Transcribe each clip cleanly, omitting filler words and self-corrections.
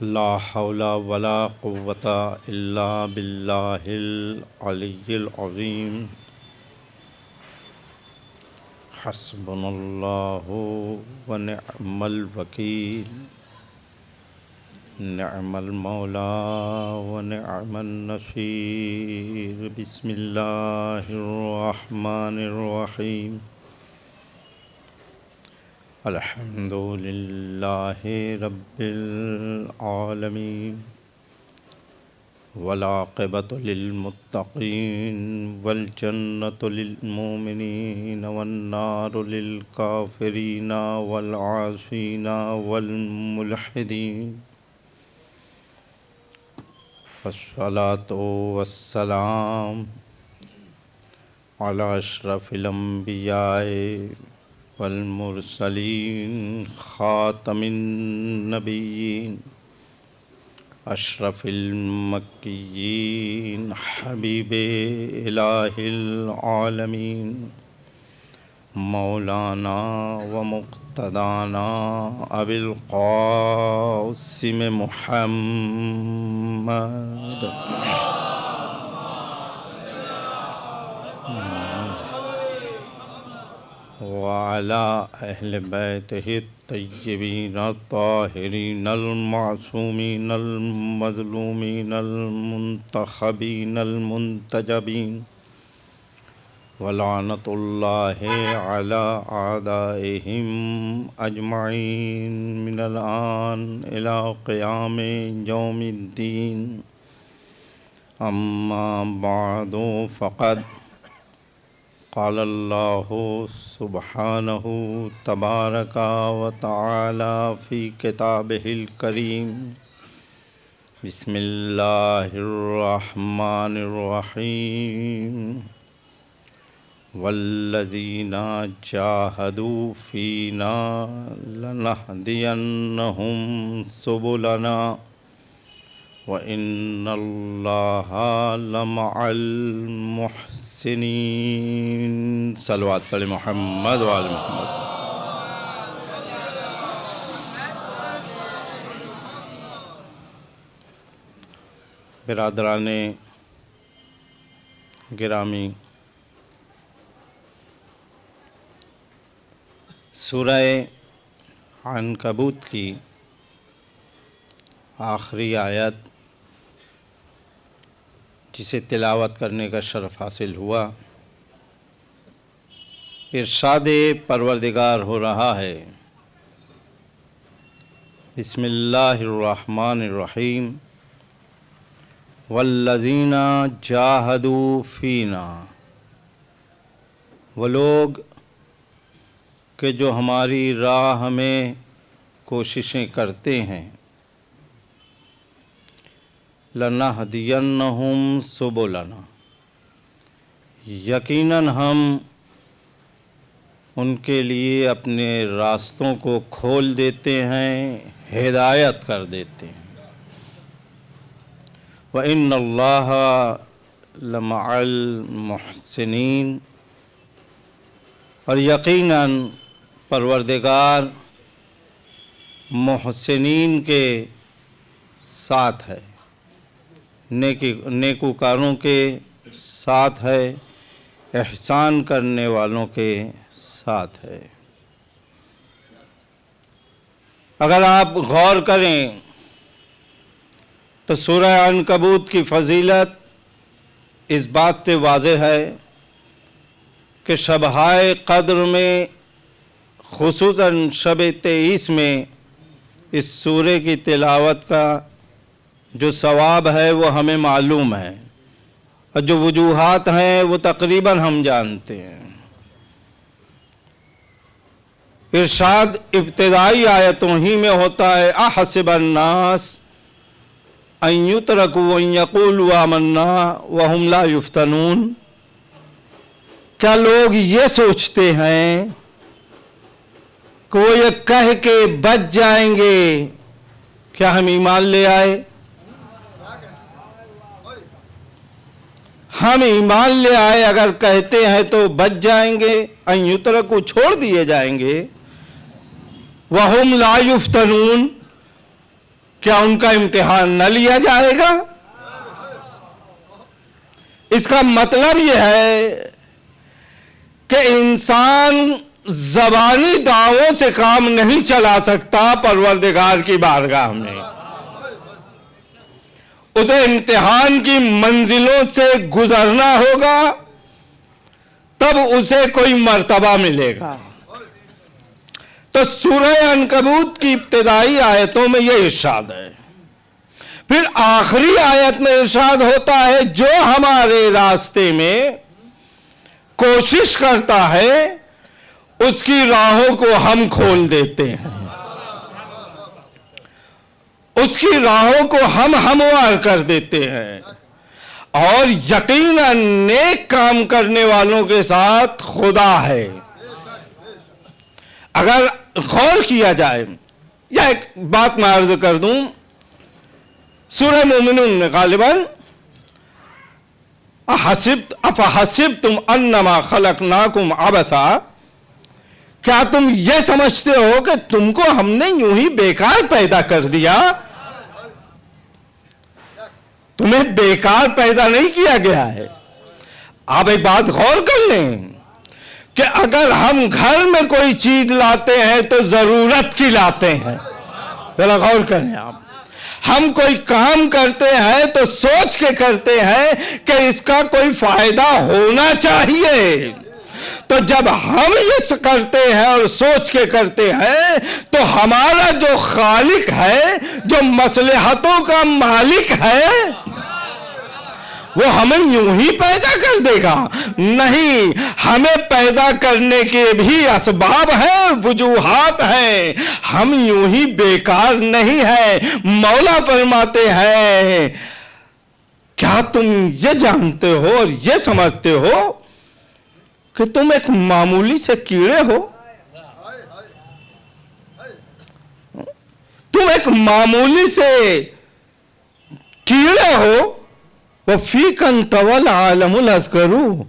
ला हौला वला कुव्वता इल्ला बिल्लाहिल अलिय्यिल अज़ीम। हस्बुनल्लाहु व निअमल वकील। निअमल मौला व निअमन नसीर। बिस्मिल्लाहिर रहमानिर रहीम। अल्हम्दुलिल्लाहि रब्बिल आलमीन वल आक़िबतु लिल मुत्तक़ीन वल जन्नतु लिल मुमिनीन वन नारु लिल काफ़िरीन वल आसीन वल मुल्हिदीन। वस्सलातु वस्सलाम अला अशरफिल अंबियाए वल मुरसलीन ख़ातमिन नबिय्यीन अशरफिल मक्किय्यीन हबीबे इलाहिल आलमीन मौलाना व मुक़्तदाना अबिल क़ासिम मुहम्मद व अला अहले बैतिहि तय्यबीन ताहिरीन मासूमीन मज़लूमीन मुंतखबीन मुंतजबीन व लानतुल्लाहि अला आदाइहिम अजमईन मिनल आन इला क़ियाम यौमिद्दीन। अम्मा बअदु फ़क़द क़ालल्लाहु सुब्हानहु तबारक व तआला फ़ी किताबिहिल करीम। बिस्मिल्लाहिर रहमानिर रहीम। वल्लज़ीना जाहदू फ़ीना लनहदियन्नहुम सुबुलना व इन्नल्लाहा लमअल मुहसिनीन। सलवात पढ़े मोहम्मद व आल मोहम्मद। बिरादराने गिरामी, सूरह अनकबूत की आखिरी आयत जिसे तिलावत करने का शरफ़ हासिल हुआ, इरशादे परवरदिगार हो रहा है। बिस्मिल्लाहिर्रहमानिर्रहीम। वल्लज़ीना जाहदू फ़ीना, वो लोग कि जो हमारी राह में कोशिशें करते हैं, लनहदियन्नहुम सुबुलना, यकीनन हम उनके लिए अपने रास्तों को खोल देते हैं, हिदायत कर देते हैं। व इन्नल्लाहा लमअल मुहसिनीन, और यकीनन परवरदिगार मुहसिनीन के साथ है, नेकूकारों के साथ है, एहसान करने वालों के साथ है। अगर आप गौर करें तो सूरह अनकबूत की फजीलत इस बात से वाज़ेह है कि शब-ए क़द्र में, खुसूसन शब 23 में इस सूरे की तिलावत का जो सवाब है वो हमें मालूम है, और जो वजूहात हैं वो तकरीबन हम जानते हैं। इरशाद इब्तिदाई आयतों ही में होता है, अहसिबन नास अन युतरकू अन यक़ूलू आमन्ना व हुम ला युफ्तनून। क्या लोग ये सोचते हैं कि वो ये कह के बच जाएंगे क्या हम ईमान ले आए? हम ईमान ले आए अगर कहते हैं तो बच जाएंगे, अय्युतर को छोड़ दिए जाएंगे। वहुम ला युफ्तनून, क्या उनका इम्तिहान न लिया जाएगा? इसका मतलब यह है कि इंसान ज़बानी दावों से काम नहीं चला सकता परवरदिगार की बारगाह में। उसे इम्तिहान की मंजिलों से गुजरना होगा, तब उसे कोई मर्तबा मिलेगा। तो सूरह अनकबूत की इब्तिदाई आयतों में यह इरशाद है। फिर आखिरी आयत में इरशाद होता है, जो हमारे रास्ते में कोशिश करता है उसकी राहों को हम खोल देते हैं, उसकी राहों को हम हमवार कर देते हैं, और यकीनन नेक काम करने वालों के साथ खुदा है। अगर गौर किया जाए, या एक बात मैं अर्ज कर दूं, सूरह मोमिनून में गालिबन अफहसिब्तुम अन्नमा खलकनाकुम अबसा, क्या तुम यह समझते हो कि तुमको हमने यूं ही बेकार पैदा कर दिया? तुम्हें बेकार पैदा नहीं किया गया है। आप एक बात गौर कर लें कि अगर हम घर में कोई चीज लाते हैं तो जरूरत की लाते हैं। जरा गौर करें आप। हम कोई काम करते हैं तो सोच के करते हैं कि इसका कोई फायदा होना चाहिए। तो जब हम ये करते हैं और सोच के करते हैं, तो हमारा जो खालिक है, जो मसलहतों का मालिक है, वो हमें यूं ही पैदा कर देगा? नहीं, हमें पैदा करने के भी असबाब हैं, वजूहात हैं। हम यूं ही बेकार नहीं है। मौला फरमाते हैं, क्या तुम ये जानते हो और ये समझते हो कि तुम एक मामूली से कीड़े हो? तुम एक मामूली से कीड़े हो। वो फीकन तवल आलमुल अस्गरू,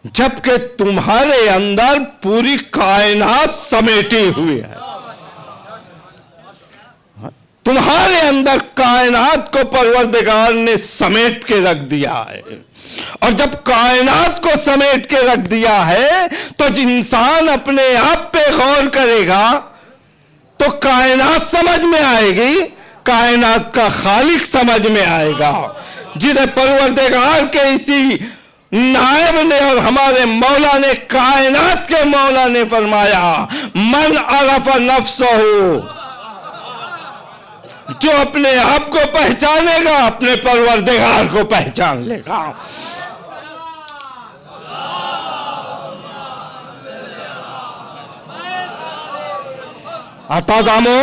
जबकि तुम्हारे अंदर पूरी कायनात समेटी हुई है। तुम्हारे अंदर कायनात को परवरदिगार ने समेट के रख दिया है। और जब कायनात को समेट के रख दिया है, तो इंसान अपने आप पे गौर करेगा तो कायनात समझ में आएगी, कायनात का खालिक समझ में आएगा, जिन्हें परवरदिगार के इसी नायब ने और हमारे मौला ने, कायनात के मौला ने फरमाया, मन अरफ नफ्सहू, जो अपने आप को पहचानेगा अपने परवरदिगार को पहचान लेगा। अतादामो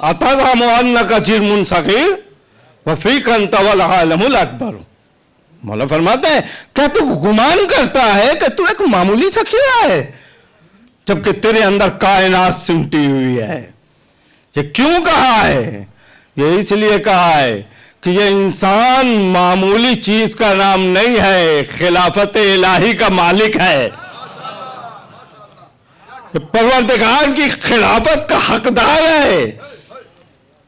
अतादामो अन्नका जिर्मुन सगीर वफीकन तवल आलमुल अकबर। मौला फरमाते हैं, क्या तू गुमान करता है कि तू एक मामूली सा कीड़ा है, जबकि तेरे अंदर कायनात सिमटी हुई है? ये क्यों कहा है? ये इसलिए कहा है कि ये इंसान मामूली चीज का नाम नहीं है, खिलाफत इलाही का मालिक है। परवरदिगार की खिलाफत का हकदार है,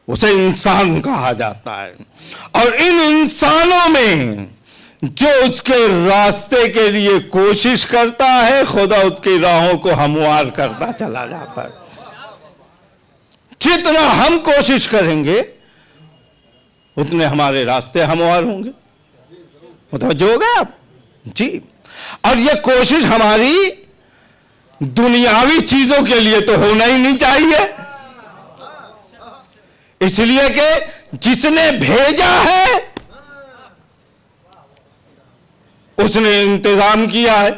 उसे इंसान कहा जाता है। और इन इंसानों में जो उसके रास्ते के लिए कोशिश करता है, खुदा उसकी राहों को हमवार करता चला जाता है। जितना हम कोशिश करेंगे उतने हमारे रास्ते हमवार होंगे। मुतवज्जो हो गए आप जी? और ये कोशिश हमारी दुनियावी चीजों के लिए तो होना ही नहीं चाहिए, इसलिए कि जिसने भेजा है उसने इंतजाम किया है।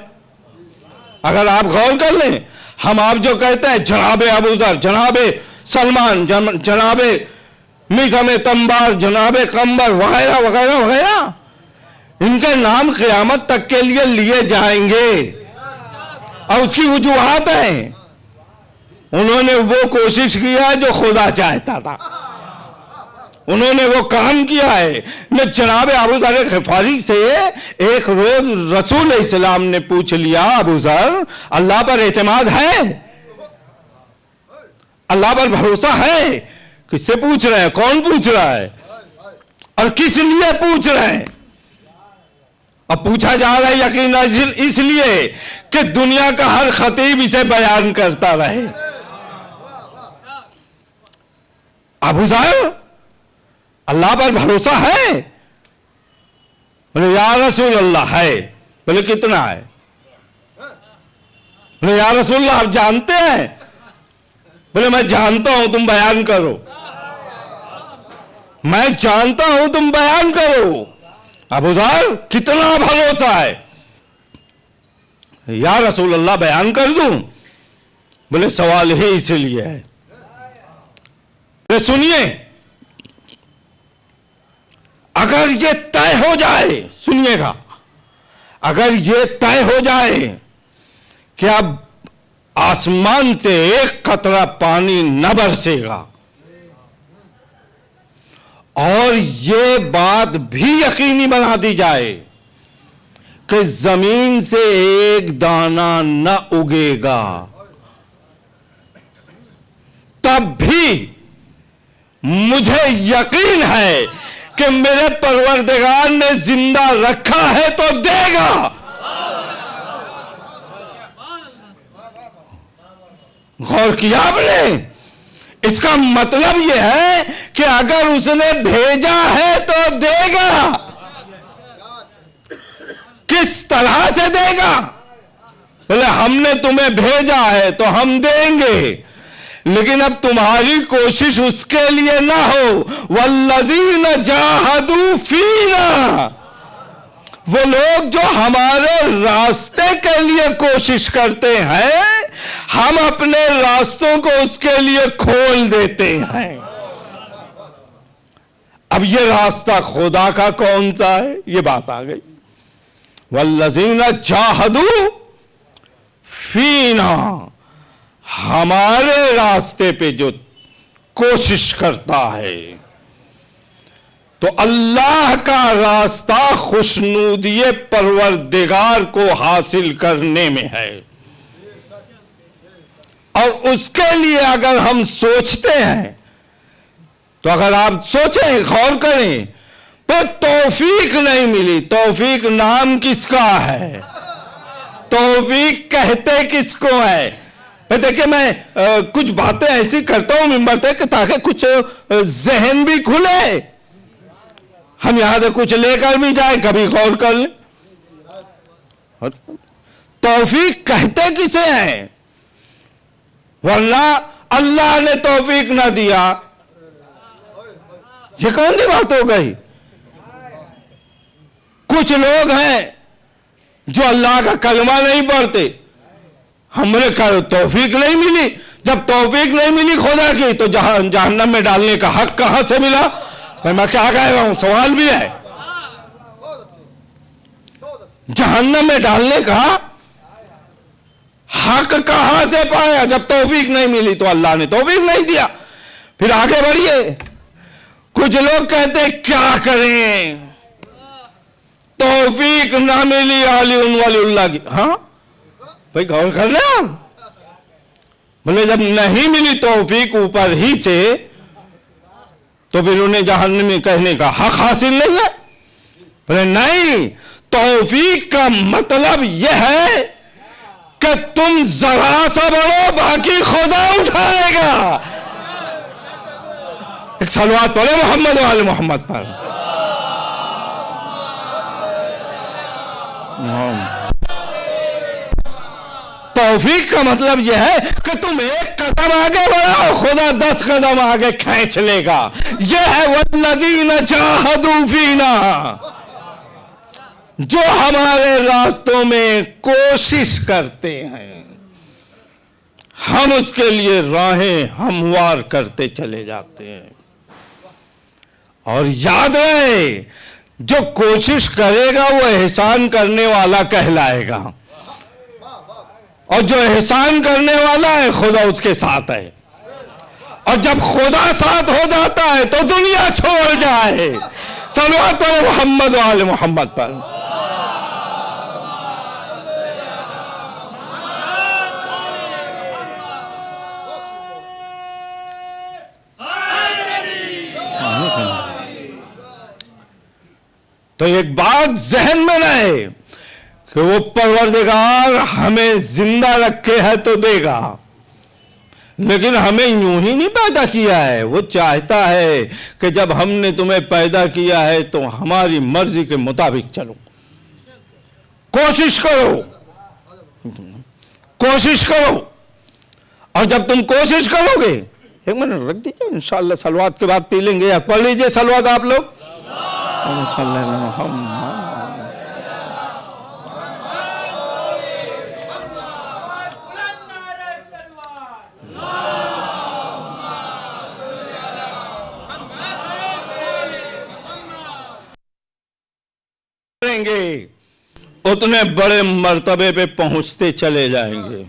अगर आप गौर कर लें, हम आप जो कहते हैं जनाबे अबू ज़र, जनाबे सलमान, जनाबे मिज़म तंबार, जनाबे कंबर वगैरह वगैरह वगैरह, इनके नाम क़यामत तक के लिए लिए जाएंगे। और उसकी वजूहात है, उन्होंने वो कोशिश किया जो खुदा चाहता था। उन्होंने वो काम किया है। मैं जनाब अबू ज़र ग़िफ़ारी से एक रोज रसूल इस्लाम ने पूछ लिया, अबू ज़र अल्लाह पर एतमाद है, अल्लाह पर भरोसा है? किससे पूछ रहे हैं? कौन पूछ रहा है और किस लिए पूछ रहे हैं? अब पूछा जा रहा है यकीन इसलिए कि दुनिया का हर खतीब इसे बयान करता रहे। अबू ज़र अल्लाह पर भरोसा है? बोले या रसूल अल्लाह है। बोले कितना है? बोले या रसूल अल्लाह आप जानते हैं? बोले मैं जानता हूं, तुम बयान करो। मैं जानता हूं, तुम बयान करो। अबू ज़र कितना भरोसा है? या रसूल अल्लाह बयान कर दूं? बोले सवाल ही इसलिए है। बोले सुनिए, अगर ये तय हो जाए, सुनिएगा, अगर ये तय हो जाए कि अब आसमान से एक कतरा पानी न बरसेगा और ये बात भी यकीनी बना दी जाए कि जमीन से एक दाना न उगेगा, तब भी मुझे यकीन है कि मेरे परवरदिगार ने जिंदा रखा है तो देगा। गौर किया आपने? इसका मतलब यह है कि अगर उसने भेजा है तो देगा। किस तरह से देगा? बोले हमने तुम्हें भेजा है तो हम देंगे, लेकिन अब तुम्हारी कोशिश उसके लिए ना हो। वल्लज़ीन जाहदू फीना, वो लोग जो हमारे रास्ते के लिए कोशिश करते हैं, हम अपने रास्तों को उसके लिए खोल देते हैं। अब ये रास्ता खुदा का कौन सा है? ये बात आ गई। वल्लज़ीन जाहदू फीना, हमारे रास्ते पे जो कोशिश करता है, तो अल्लाह का रास्ता खुशनूदिये परवरदिगार को हासिल करने में है। और उसके लिए अगर हम सोचते हैं, तो अगर आप सोचें, गौर करें, तो तौफीक नहीं मिली। तौफीक नाम किसका है? तौफीक कहते किसको है? देखिए, मैं कुछ बातें ऐसी करता हूं मिंबर तक ताकि कुछ जहन भी खुले, हम यहां से कुछ लेकर भी जाए, कभी गौर कर ले। तौफीक कहते किसे हैं? वरना अल्लाह ने तौफीक ना दिया, ये कौन सी बात हो गई? कुछ लोग हैं जो अल्लाह का कलमा नहीं पढ़ते, हमने कहा तौफीक नहीं मिली। जब तौफीक नहीं मिली खुदा की, तो जहन्नम में डालने का हक कहां से मिला? मैं क्या कह रहा हूं, सवाल भी है। जहन्नम में डालने का हक कहां से पाया? जब तौफीक नहीं मिली तो अल्लाह ने तौफीक नहीं दिया। फिर आगे बढ़िए, कुछ लोग कहते क्या करें, तौफीक ना मिली आलिउन वलीउल्लाह की। हाँ भाई, गौर कर ले। बोले जब नहीं मिली तौफीक ऊपर ही से, तो फिर उन्हें जहन्नम में कहने का हक हासिल नहीं है? बोले नहीं, तौफीक का मतलब यह है कि तुम जरा सा बढ़ो, बाकी खुदा उठाएगा। एक सलवात पढ़ो मोहम्मद वाले मोहम्मद पर। तौफीक का मतलब यह है कि तुम एक कदम आगे बढ़ो, खुदा 10 कदम आगे खींच लेगा। यह है वल्लज़ीन जाहदू फीना, जो हमारे रास्तों में कोशिश करते हैं, हम उसके लिए राहें हमवार करते चले जाते हैं। और याद रहे, जो कोशिश करेगा वो एहसान करने वाला कहलाएगा, और जो एहसान करने वाला है खुदा उसके साथ है। और जब खुदा साथ हो जाता है तो दुनिया छोड़ जाए। सल्लल्लाहु अलैहि मोहम्मद वाले मोहम्मद पर। तो एक बात जहन में रहे कि वो परवरदिगार हमें जिंदा रखे है तो देगा, लेकिन हमें यूं ही नहीं पैदा किया है। वो चाहता है कि जब हमने तुम्हें पैदा किया है तो हमारी मर्जी के मुताबिक चलो। कोशिश करो, कोशिश करो, और जब तुम कोशिश करोगे, एक मिनट रख दीजिए, इंशाअल्लाह सलवात के बाद पी लेंगे। या पढ़ लीजिए सलवात आप लोग। उतने बड़े मर्तबे पे पहुंचते चले जाएंगे।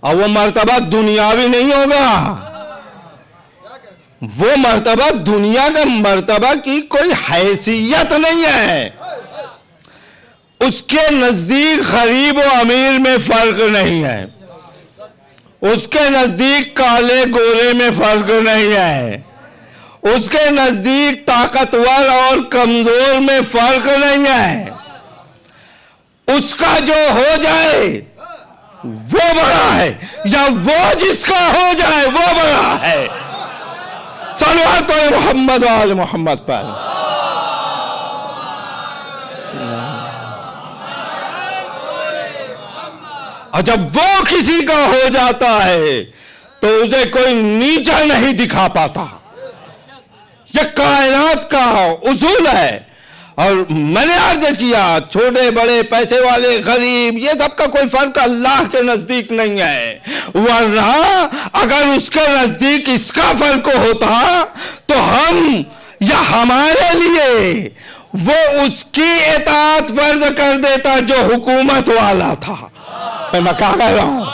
और वो मर्तबा दुनियावी नहीं होगा, वो मर्तबा दुनिया का मर्तबा की कोई हैसियत नहीं है। उसके नजदीक गरीब और अमीर में फर्क नहीं है, उसके नजदीक काले गोरे में फर्क नहीं है, उसके नजदीक ताकतवर और कमजोर में फर्क नहीं है। उसका जो हो जाए वो बड़ा है, या वो जिसका हो जाए वो बड़ा है। सल्लल्लाहु अलैहि मोहम्मद वाले मोहम्मद पर। और जब वो किसी का हो जाता है तो उसे कोई नीचा नहीं दिखा पाता। यह कायनात का उसूल है। और मैंने अर्ज किया, छोटे बड़े, पैसे वाले, गरीब, ये सबका कोई फर्क अल्लाह के नजदीक नहीं है। वरना अगर उसके नजदीक इसका फर्क होता तो हम या हमारे लिए वो उसकी इताअत फर्ज कर देता जो हुकूमत वाला था। मैं क्या कह रहा हूं?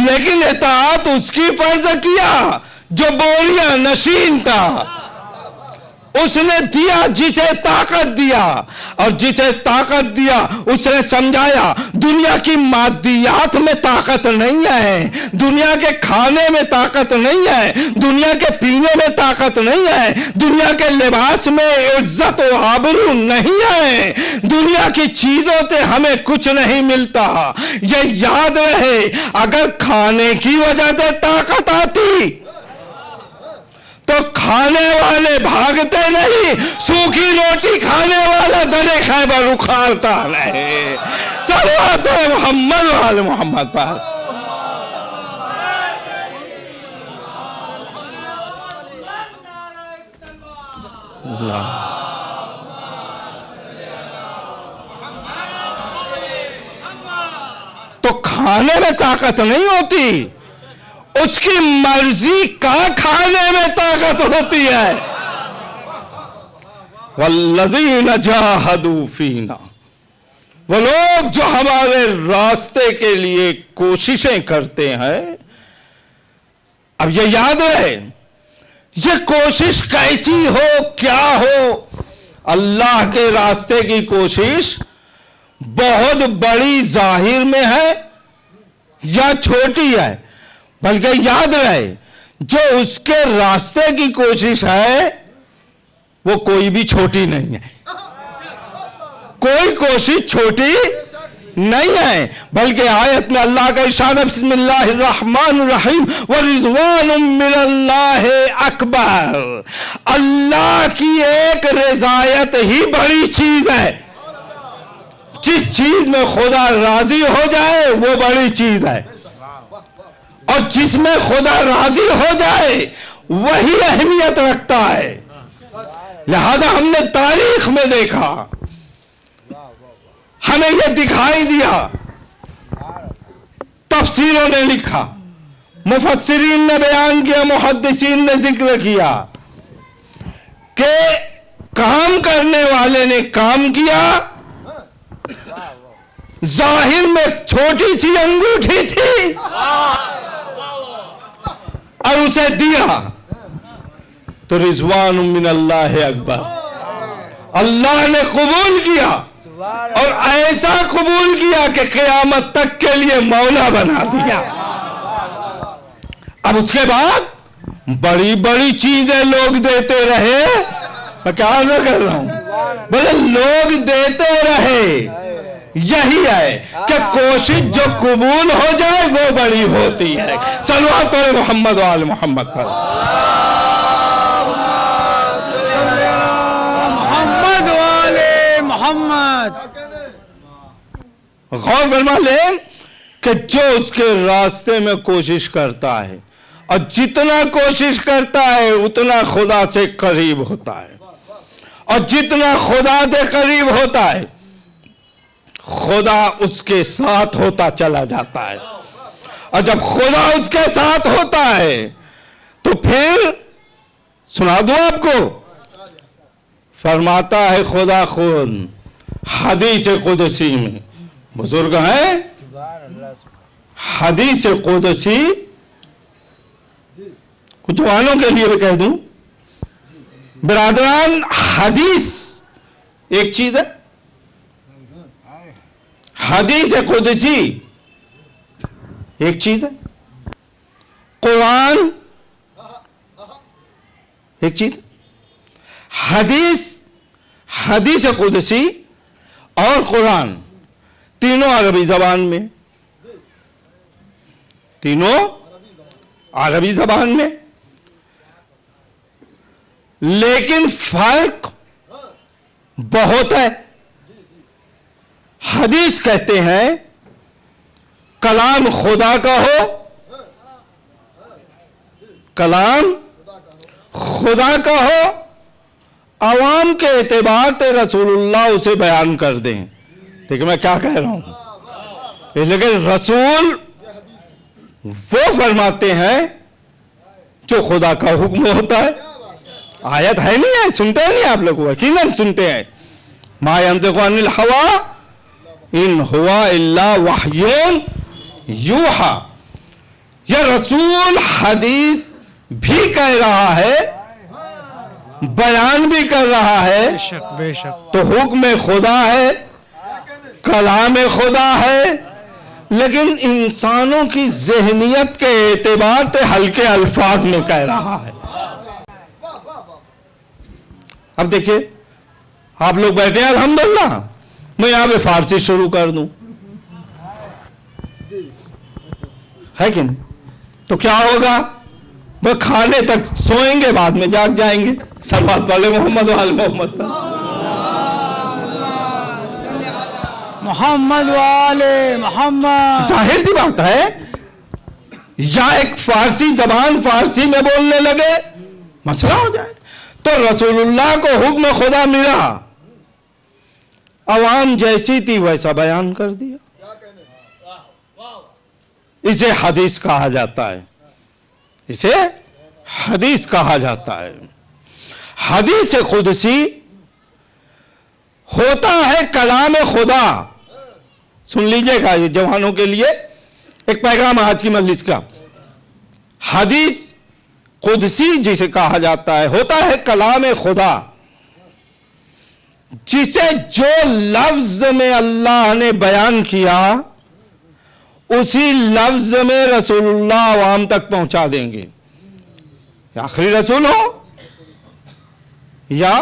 लेकिन इताअत उसकी फर्ज किया जो बोरिया नशीन था। उसने दिया जिसे ताकत दिया, और जिसे ताकत दिया उसने समझाया दुनिया की मादियात में ताकत नहीं है, दुनिया के खाने में ताकत नहीं है, दुनिया के पीने में ताकत नहीं है, दुनिया के लिबास में इज्जत और आबरू नहीं है, दुनिया की चीजों से हमें कुछ नहीं मिलता। ये याद रहे, अगर खाने की वजह से ताकत आती तो खाने वाले भागते नहीं, सूखी रोटी खाने वाला दरे खैबर उखाड़ता नहीं। सल्लल्लाहु अलैहि मोहम्मद वाले मोहम्मद पर। तो खाने में ताकत नहीं होती, उसकी मर्जी का खाने में ताकत होती है। वल्लज़ीना जाहदू फीना, वो लोग जो हमारे रास्ते के लिए कोशिशें करते हैं। अब ये याद रहे, ये कोशिश कैसी हो, क्या हो। अल्लाह के रास्ते की कोशिश बहुत बड़ी जाहिर में है या छोटी है, बल्कि याद रहे जो उसके रास्ते की कोशिश है वो कोई भी छोटी नहीं है। कोई कोशिश छोटी नहीं है, बल्कि आयत में अल्लाह का इरशाद है, बिस्मिल्लाहिर्रहमानिर्रहीम व रिज़वानुम मिनल्लाहि अकबर। अल्लाह की एक रज़ायत ही बड़ी चीज है। जिस चीज में खुदा राजी हो जाए वो बड़ी चीज है, और जिसमें खुदा राजी हो जाए वही अहमियत रखता है। लिहाजा हमने तारीख में देखा, हमें यह दिखाई दिया, तफसीरों ने लिखा, मुफस्सिरीन ने बयान किया, मुहद्दिसीन ने जिक्र किया कि काम करने वाले ने काम किया। जाहिर में छोटी सी अंगूठी थी, और उसे दिया तो रिजवान मिन अल्लाह अकबर, अल्लाह ने कबूल किया और ऐसा कबूल किया कि क़यामत तक के लिए मौला बना दिया। अब उसके बाद बड़ी बड़ी चीजें लोग देते रहे, मैं क्या अर्ज कर रहा हूं, बोले लोग देते रहे, यही है कि कोशिश जो कबूल हो जाए वो बड़ी होती है। सल्लल्लाहु अलैहि मोहम्मद वाले मोहम्मद पर मोहम्मद वाले मोहम्मद। गौर फरमा लें कि जो उसके रास्ते में कोशिश करता है और जितना कोशिश करता है उतना खुदा से करीब होता है, और जितना खुदा से करीब होता है खुदा उसके साथ होता चला जाता है, और जब खुदा उसके साथ होता है तो फिर सुना दूं आपको, फरमाता है खुदा खुद हदीस कुदसी में, बुजुर्ग हैं हदीस कुदसी, कुछ जवानों के लिए भी कह दूं बिरादरान, हदीस एक चीज है, हदीस कुदसी एक चीज है, कुरान एक चीज, हदीस कुदसी और कुरान तीनों अरबी जबान में, तीनों अरबी जबान में, लेकिन फर्क बहुत है। हदीस कहते हैं कलाम खुदा का हो, कलाम खुदा का हो, अवाम के एतबार से रसूलुल्लाह उसे बयान कर दें। देखिए मैं क्या कह रहा हूं, लेकिन रसूल वो फरमाते हैं जो खुदा का हुक्म होता है। आयत है नहीं है, सुनते हैं नहीं आप लोग, यकीनन सुनते हैं, मा यंतिकु अनिल हवा इन हुवा इल्ला वहयुन यूहा। यह रसूल हदीस भी कह रहा है, बयान भी कर रहा है, बेशक बेशक, तो हुक्म खुदा है, कलाम खुदा है, लेकिन इंसानों की ज़हनियत के एतबार से हल्के अल्फाज में कह रहा है। अब देखिए आप लोग बैठे हैं अल्हम्दुलिल्लाह, मैं यहां पे फारसी शुरू कर दूं, है कि नहीं? तो क्या होगा, वह खाने तक सोएंगे, बाद में जाग जाएंगे। सल्लल्लाहु अलैहि मोहम्मद वाले मोहम्मद, मोहम्मद वाले मोहम्मद। जाहिर सी बात है, या एक फारसी जबान फारसी में बोलने लगे मसला हो जाए। तो रसूलुल्लाह को हुक्म खुदा मिला, अवाम जैसी थी वैसा बयान कर दिया, इसे हदीस कहा जाता है, इसे हदीस कहा जाता है। हदीस कुदसी होता है कलाम खुदा। सुन लीजिएगा ये जवानों के लिए एक पैगाम आज की मजलिस का, हदीस कुदसी जिसे कहा जाता है होता है कलाम खुदा, जिसे जो लफ्ज में अल्लाह ने बयान किया उसी लफ्ज में रसूलुल्लाह आवाम तक पहुंचा देंगे। आखिरी रसूल हो या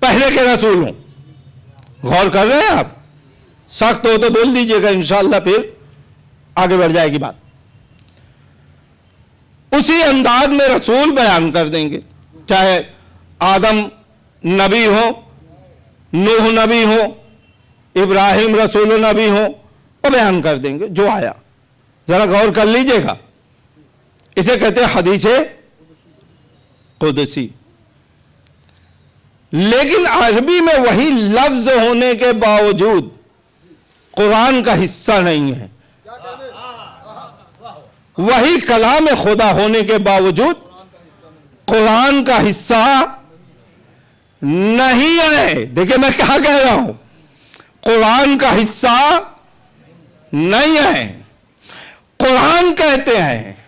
पहले के रसूल हो, गौर कर रहे हैं आप? सख्त हो तो बोल दीजिएगा, इंशाअल्लाह फिर आगे बढ़ जाएगी बात। उसी अंदाज में रसूल बयान कर देंगे, चाहे आदम नबी हो, नूह नबी हो, इब्राहिम रसूल नबी हो, वो बयान कर देंगे जो आया। जरा गौर कर लीजिएगा, इसे कहते हैं हदीस कुदसी। लेकिन अरबी में वही लफ्ज होने के बावजूद कुरान का हिस्सा नहीं है, वही कलाम खुदा होने के बावजूद कुरान का हिस्सा नहीं है। देखिए मैं क्या कह रहा हूं, कुरान का हिस्सा नहीं है। कुरान कहते हैं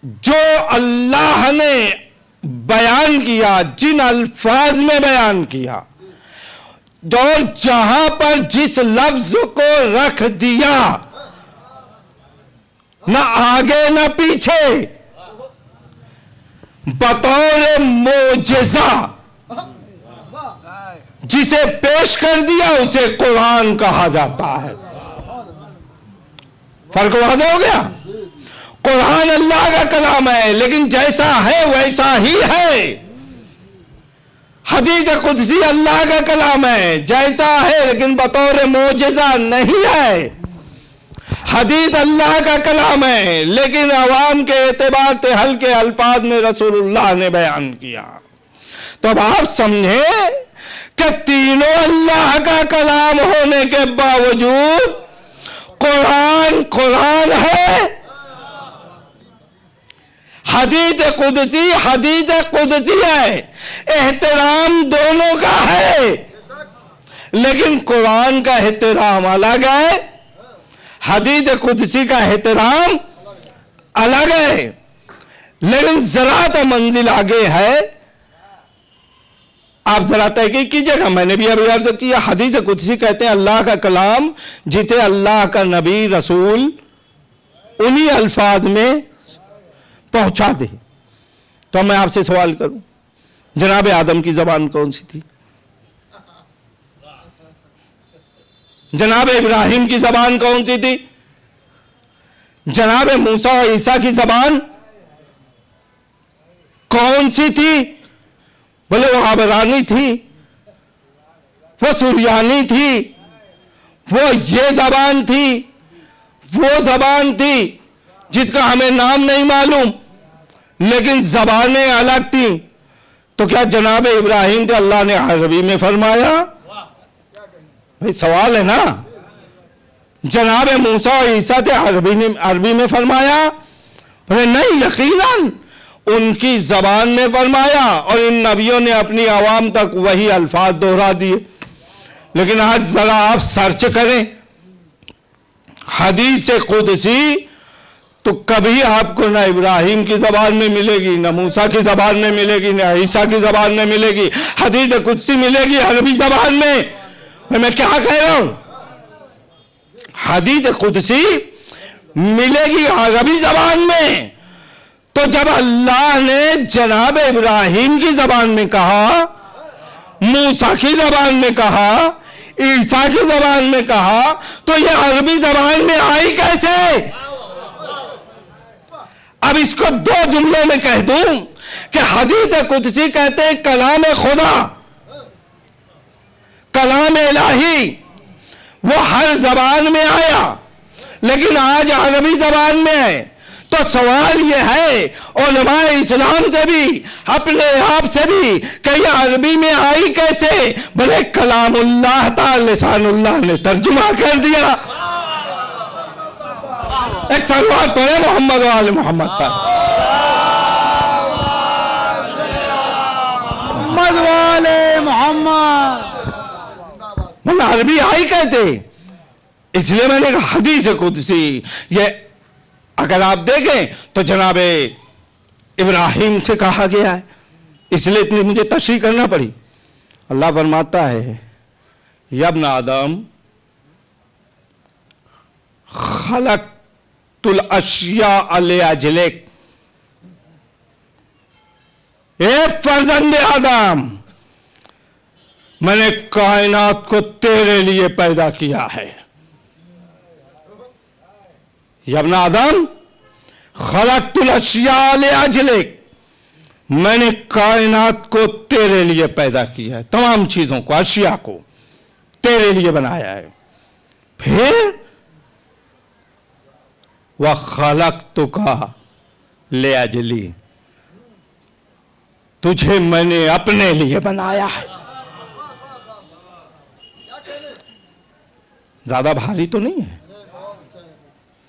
जो अल्लाह ने बयान किया, जिन अल्फाज में बयान किया, और जहां पर जिस लफ्ज को रख दिया, न आगे न पीछे, बतौर मोजेजा जिसे पेश कर दिया, उसे कुरान कहा जाता है। फर्क वाज़ेह हो गया? कुरान अल्लाह का कलाम है, लेकिन जैसा है वैसा ही है। हदीस कुदसी अल्लाह का कलाम है, जैसा है, लेकिन बतौर मोजेजा नहीं है। हदीस अल्लाह का कलाम है, लेकिन अवाम के एतबार से हल्के अल्फाज में रसूलुल्लाह ने बयान किया। तो अब आप समझे कि तीनों अल्लाह का कलाम होने के बावजूद कुरान कुरान है, हदीस कुदसी है, एहतराम दोनों का है, लेकिन कुरान का एहतराम अलग है, हदीस कुदसी का एहतराम अलग है। लेकिन जरा तो मंजिल आगे है। आप जरा तहकीक कीजिएगा, मैंने भी अभी अर्ज किया, हदीस कुदसी कहते हैं अल्लाह का कलाम, जिसे अल्लाह का नबी रसूल उन्हीं अल्फाज में पहुंचा दे। तो मैं आपसे सवाल करूं, जनाब आदम की जबान कौन सी थी? जनाब इब्राहिम की जबान कौन सी थी? जनाब मूसा और ईसा की जबान कौन सी थी? बोले वो आबरानी थी, वो सुरयानी थी, वो ये जबान थी, वो जबान थी जिसका हमें नाम नहीं मालूम, लेकिन जबानें अलग थी। तो क्या जनाब इब्राहिम थे, अल्लाह ने अरबी में फरमाया? भाई सवाल है ना। जनाब मूसा और ईसा थे, अरबी में फरमाया? बोले नहीं, यकीनन उनकी जबान में फरमाया, और इन नबियों ने अपनी आवाम तक वही अल्फाज दोहरा दिए। लेकिन आज जरा आप सर्च करें हदीस कुदसी, तो कभी आपको ना इब्राहिम की जबान में मिलेगी, ना मूसा की जबान में मिलेगी, ना ईसा की जबान में मिलेगी। हदीस कुदसी मिलेगी अरबी जबान में। मैं क्या कह रहा हूं? हदीस कुदसी मिलेगी अरबी जबान में। तो जब अल्लाह ने जनाब इब्राहिम की जबान में कहा, मूसा की जबान में कहा, ईसा की जबान में कहा, तो ये अरबी जबान में आई कैसे? अब इसको दो जुमलों में कह दूं कि हदीस कुदसी कहते हैं कलाम खुदा, कलाम इलाही, वो हर जबान में आया, लेकिन आज अरबी जबान में है। तो सवाल ये है उलमाए इस्लाम से भी, अपने आप से भी, कि ये अरबी में आई कैसे? भले कलामुल्लाह था, लिसानुल्लाह ने तर्जुमा कर दिया। एक सलवात पढ़े मोहम्मद वाले मोहम्मद पर। मोहम्मद वाले मोहम्मद। मतलब अरबी आई कहते, इसलिए मैंने कहा हदीस कुदसी। ये अगर आप देखें तो जनाबे इब्राहिम से कहा गया है, इसलिए इतनी मुझे तशरीह करना पड़ी। अल्लाह फरमाता है, यब्न आदम खलक़तुल अशिया लिअजलिक, ए फर्जंद आदम, मैंने कायनात को तेरे लिए पैदा किया है। यब्न आदम खलक़तुल अशिया लिअजलिक, मैंने कायनात को तेरे लिए पैदा किया है, तमाम चीजों को, अशिया को तेरे लिए बनाया है। फिर वह खलक़तुका लिअजली, तुझे मैंने अपने लिए बनाया है। ज्यादा भारी तो नहीं है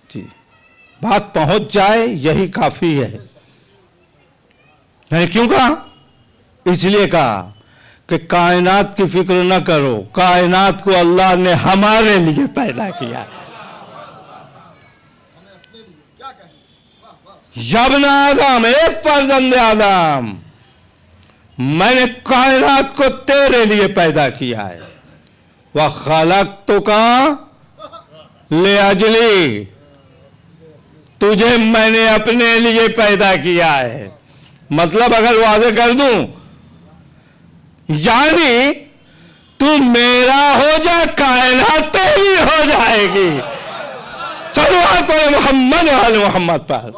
जी, बात पहुंच जाए यही काफी है। मैंने क्यों कहा? इसलिए कहा कि कायनात की फिक्र न करो, कायनात को अल्लाह ने हमारे लिए पैदा किया। यब्न आदम, एक फर्जंद आदम, मैंने कायनात को तेरे लिए पैदा किया है। वह खलक़्तुका ले अजली, तुझे मैंने अपने लिए पैदा किया है। मतलब अगर वादे कर दूं, यानी तू मेरा हो जा, कायनात तेरी हो जाएगी। सल्लल्लाहु अलैहि मोहम्मद वाले मोहम्मद पर।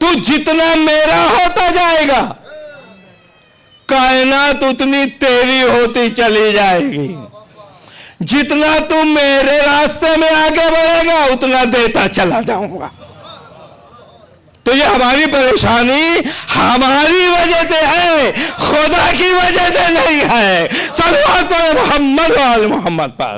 तू जितना मेरा होता जाएगा, कायनात उतनी तेरी होती चली जाएगी। जितना तू मेरे रास्ते में आगे बढ़ेगा, उतना देता चला जाऊंगा। तो ये हमारी परेशानी हमारी वजह से है, खुदा की वजह से नहीं है। सल्लल्लाहु अलैहि मोहम्मद वाले मोहम्मद पर।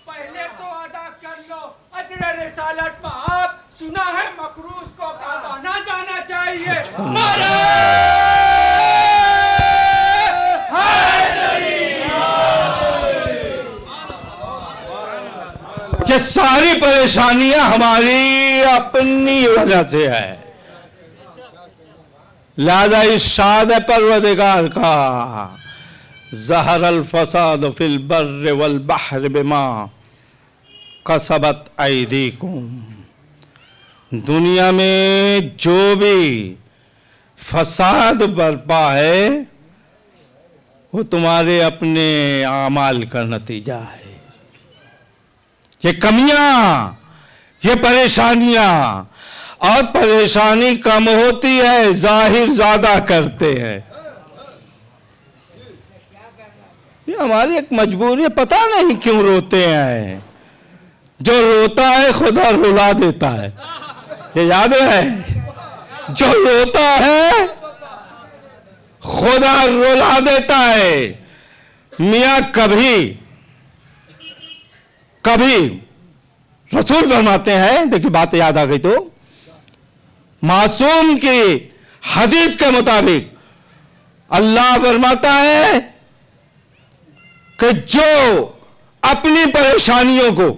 पहले तो अदा कर लो अजर रिसालत में। आप सुना है मकरूज को काबा ना जाना चाहिए। ये सारी परेशानियां हमारी अपनी वजह से है। लिहाजा इरशाद है परवरदिगार का, ज़हर अल फसाद फिल बर्र वल बहर बिमा कसबत ऐदीकुम। दुनिया में जो भी फसाद बरपा है, वो तुम्हारे अपने आमाल का नतीजा है। ये कमियां, ये परेशानियां, और परेशानी कम होती है, जाहिर ज्यादा करते हैं। ये हमारी एक मजबूरी है, पता नहीं क्यों रोते हैं। जो रोता है खुदा रुला देता है, ये याद रहे। जो रोता है खुदा रुला देता है। मियां कभी रसूल फरमाते हैं, देखिए बात याद आ गई तो, मासूम की हदीस के मुताबिक अल्लाह फरमाता है कि जो अपनी परेशानियों को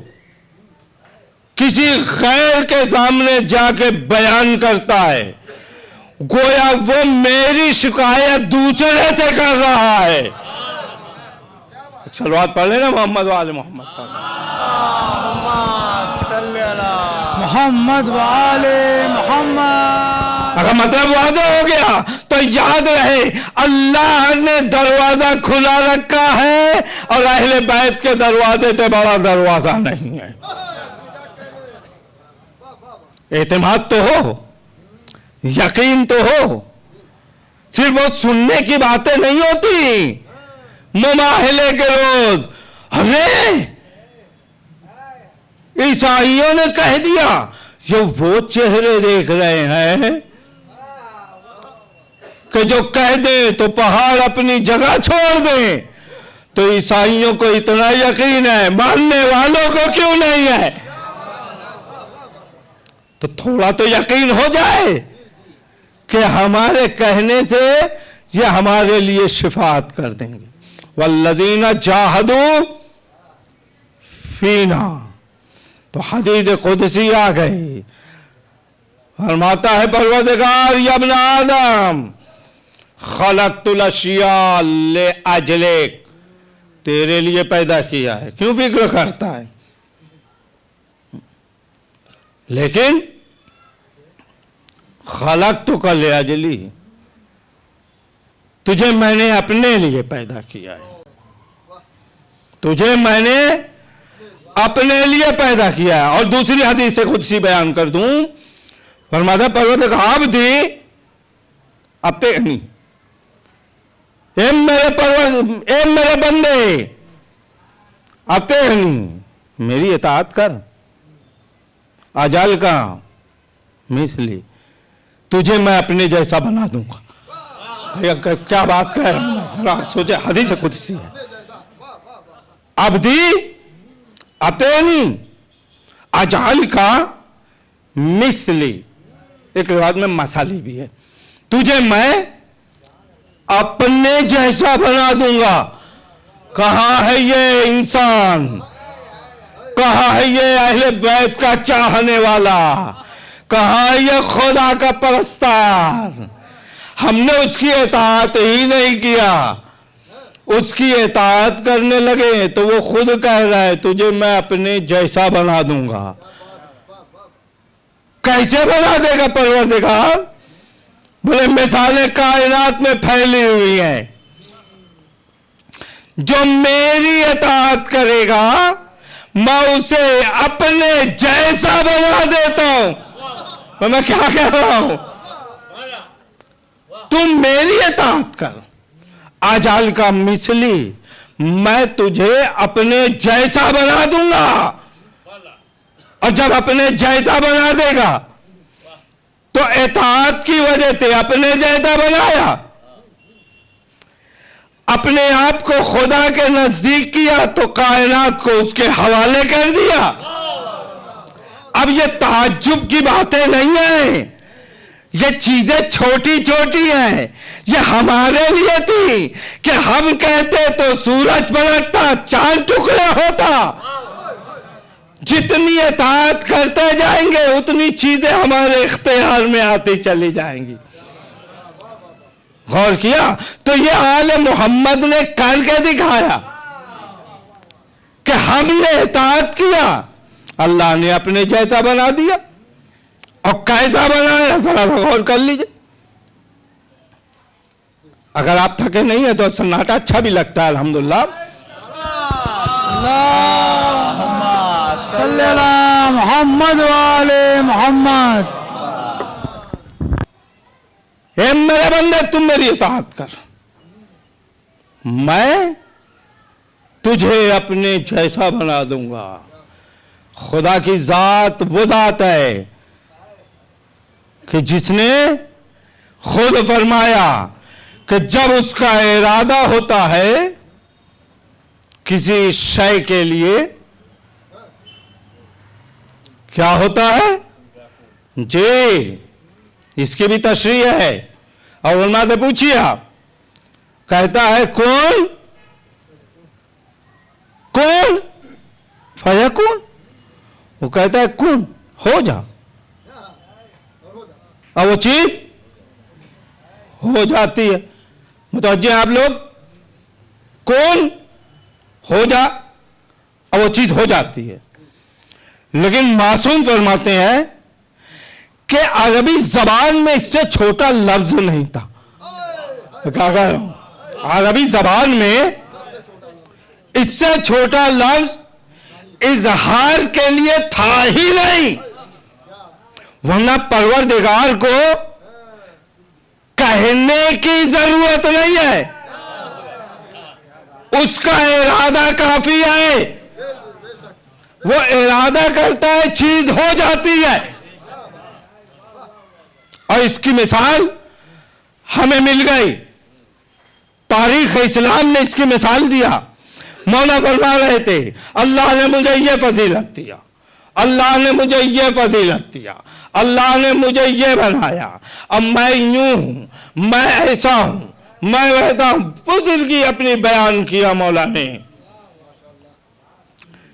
किसी गैर के सामने जाके बयान करता है, गोया वो मेरी शिकायत दूसरे से कर रहा है। सलवात पढ़ लेना मोहम्मद वाले मोहम्मद पर। मोहम्मद वाले मोहम्मद। अगर मतलब वादा हो गया तो याद रहे, अल्लाह ने दरवाजा खुला रखा है और अहले बैत के दरवाजे पे बड़ा दरवाजा नहीं है। एतमाद तो हो, यकीन तो हो। सिर्फ वो सुनने की बातें नहीं होती। मुमाहिले के रोज अरे ईसाइयों ने कह दिया, ये वो चेहरे देख रहे हैं कि जो कह दे तो पहाड़ अपनी जगह छोड़ दे। तो ईसाइयों को इतना यकीन है, मानने वालों को क्यों नहीं है? तो थोड़ा तो यकीन हो जाए कि हमारे कहने से ये हमारे लिए शिफात कर देंगे। वल्लज़ीना जाहदू फीना, तो हदीस कुदसी आ गई। फरमाता है परवरदिगार, यब्न आदम खलक़तुल अशिया ले अजलिक, तेरे लिए पैदा किया है। क्यों फिक्र करता है? लेकिन खलक़तुका ले अजली, तुझे मैंने अपने लिए पैदा किया है। तुझे मैंने अपने लिए पैदा किया है। और दूसरी हदीस से कुदसी बयान कर दूं, फरमाता परवरदिगार दी अतेनी, ए मेरे बंदे अतेनी, मेरी इताअत कर। अजल का मिसली, तुझे मैं अपने जैसा बना दूंगा। भैया क्या बात कह रहे हैं, जरा सोचे, हदीस कुदसी है। अब्दी अतेनी अजाल का मिसली, एक रिवाज में मसाली भी है, तुझे मैं अपने जैसा बना दूंगा। कहां है ये इंसान, कहां है ये अहले बैत का चाहने वाला, कहां है ये खुदा का परस्तार। हमने उसकी इताअत ही नहीं किया, उसकी इताअत करने लगे तो वो खुद कह रहा है तुझे मैं अपने जैसा बना दूंगा। कैसे बना देगा परवरदिगार? बोले मिसालें कायनात में फैली हुई हैं, जो मेरी इताअत करेगा मैं उसे अपने जैसा बना देता हूं। तो मैं क्या कह रहा हूं, तुम मेरी इताअत कर, आजाल का मिसली मैं तुझे अपने जैसा बना दूंगा। और जब अपने जैसा बना देगा तो इताअत की वजह से अपने जैसा बनाया, अपने आप को खुदा के नजदीक किया तो कायनात को उसके हवाले कर दिया। अब ये ताज्जुब की बातें नहीं है, ये चीजें छोटी छोटी हैं। ये हमारे लिए थी कि हम कहते तो सूरज पलटता, चांद टुकड़ा होता। जितनी इताअत करते जाएंगे उतनी चीजें हमारे इख्तियार में आती चली जाएंगी। गौर किया तो ये आले मोहम्मद ने करके दिखाया कि हमने इताअत किया, अल्लाह ने अपने जैसा बना दिया। और कैसा बनाया थोड़ा सा गौर कर लीजिए। अगर आप थके नहीं है तो सन्नाटा अच्छा भी लगता है, अल्हम्दुलिल्लाह। सल्लल्लाहु मोहम्मद वाले मोहम्मद। ए मेरे बंदे तुम मेरी इताअत कर, मैं तुझे अपने जैसा बना दूंगा। खुदा की जात वो जात है कि जिसने खुद फरमाया कि जब उसका इरादा होता है किसी शय के लिए, क्या होता है जी, इसकी भी तशरीह है। और उलमा से पूछिए आप, कहता है कौन कौन फयकून, वो कहता है कौन हो जा, और वो चीज हो जाती है। मुतवज्जे आप लोग, कौन हो जा और वो चीज हो जाती है। लेकिन मासूम फरमाते हैं कि अरबी जबान में इससे छोटा लफ्ज नहीं था। क्या कह रहा हूं, अरबी जबान में इससे छोटा लफ्ज इजहार के लिए था ही नहीं, वरना परवरदिगार को कहने की जरूरत नहीं है, उसका इरादा काफी है। वो इरादा करता है, चीज हो जाती है। और इसकी मिसाल हमें मिल गई, तारीख इस्लाम ने इसकी मिसाल दिया। मौला फरमा रहे थे, अल्लाह ने मुझे ये फजीलत दिया, अल्लाह ने मुझे ये फजीलत दिया, अल्लाह ने मुझे ये बनाया, अब मैं यूं हूं, मैं ऐसा हूं, मैं वैसा हूं। बुजुर्गी अपनी बयान किया मौला ने।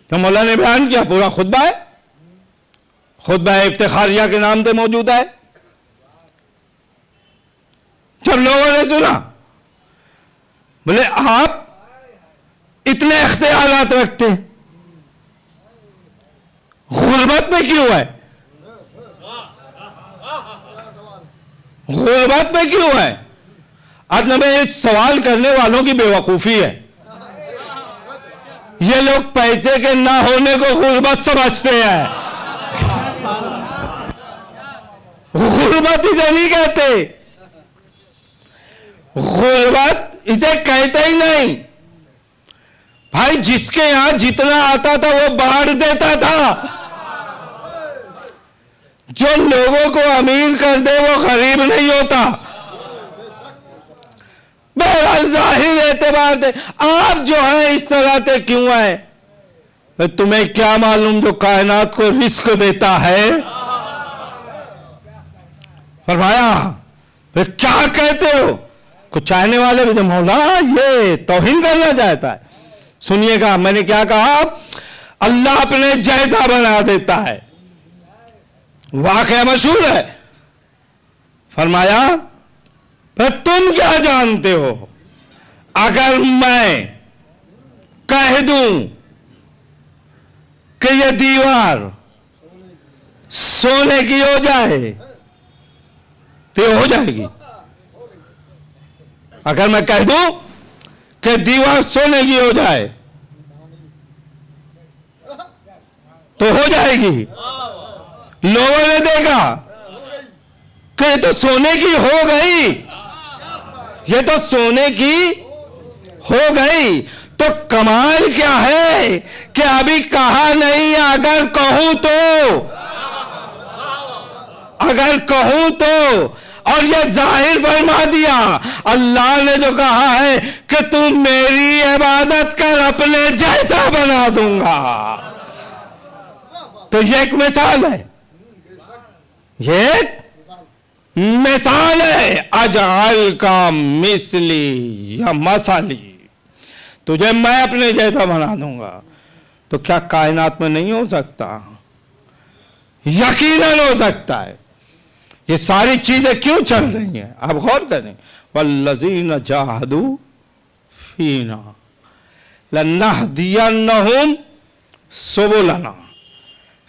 तो मौला ने बयान किया, पूरा खुतबा है, खुतबा इफ्तिखारिया के नाम से मौजूद है। जब लोगों ने सुना, बोले आप इतने इख्तियारात रखते हैं, गुर्बत में क्यों है, गुर्बत में क्यों है? असल में इस सवाल करने वालों की बेवकूफी है। ये लोग पैसे के ना होने को गुर्बत समझते हैं। गुर्बत इसे नहीं कहते, गुर्बत इसे कहते ही नहीं। भाई जिसके यहां जितना आता था वो बांट देता था, जो लोगों को अमीर कर दे वो गरीब नहीं होता। बहरहाल जाहिर एतबार से आप जो है इस तरह से क्यों है, तो तुम्हें क्या मालूम जो कायनात को रिस्क देता है। फरमाया फिर क्या कहते हो, कुछ चाहने वाले भी तो मौला ये तौहीन करना चाहता है। सुनिएगा मैंने क्या कहा, अल्लाह अपने जैसा बना देता है, वाकया मशहूर है। फरमाया फिर तुम क्या जानते हो, अगर मैं कह दूं कि ये दीवार सोने की हो जाए तो ये हो जाएगी। अगर मैं कह दूं कि दीवार सोने की हो जाए तो हो जाएगी। लोगों ने देखा कि ये तो सोने की हो गई, ये तो सोने की हो गई। तो कमाल क्या है कि अभी कहा नहीं, अगर कहूं तो, अगर कहूं तो, और ये जाहिर फरमा दिया अल्लाह ने जो कहा है कि तू मेरी इबादत कर अपने जैसा बना दूंगा। तो ये एक मिसाल है, ये एक मिसाल है। अजअल का मिसली या मसाली, तुझे मैं अपने जैसा बना दूंगा। तो क्या कायनात में नहीं हो सकता? यकीनन हो सकता है। ये सारी चीजें क्यों चल रही हैं आप गौर करें। वल्लज़ीना जाहदू फीना लनहदियन्नहुम सुबुलना,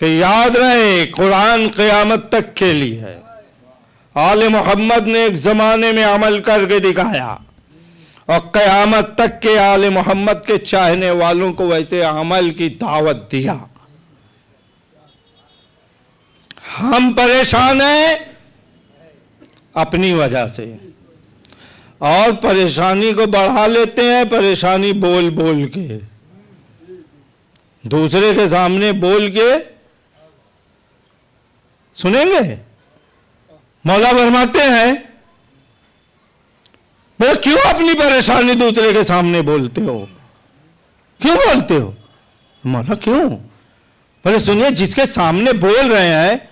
कि याद रहे कुरान क़यामत तक के लिए है। आले मोहम्मद ने एक जमाने में अमल करके दिखाया और क़यामत तक के आले मोहम्मद के चाहने वालों को वैसे अमल की दावत दिया। हम परेशान हैं अपनी वजह से, और परेशानी को बढ़ा लेते हैं परेशानी बोल बोल के, दूसरे के सामने बोल के सुनेंगे। मौला फरमाते हैं वो क्यों अपनी परेशानी दूसरे के सामने बोलते हो, क्यों बोलते हो? मौला क्यों? बोले सुनिए, जिसके सामने बोल रहे हैं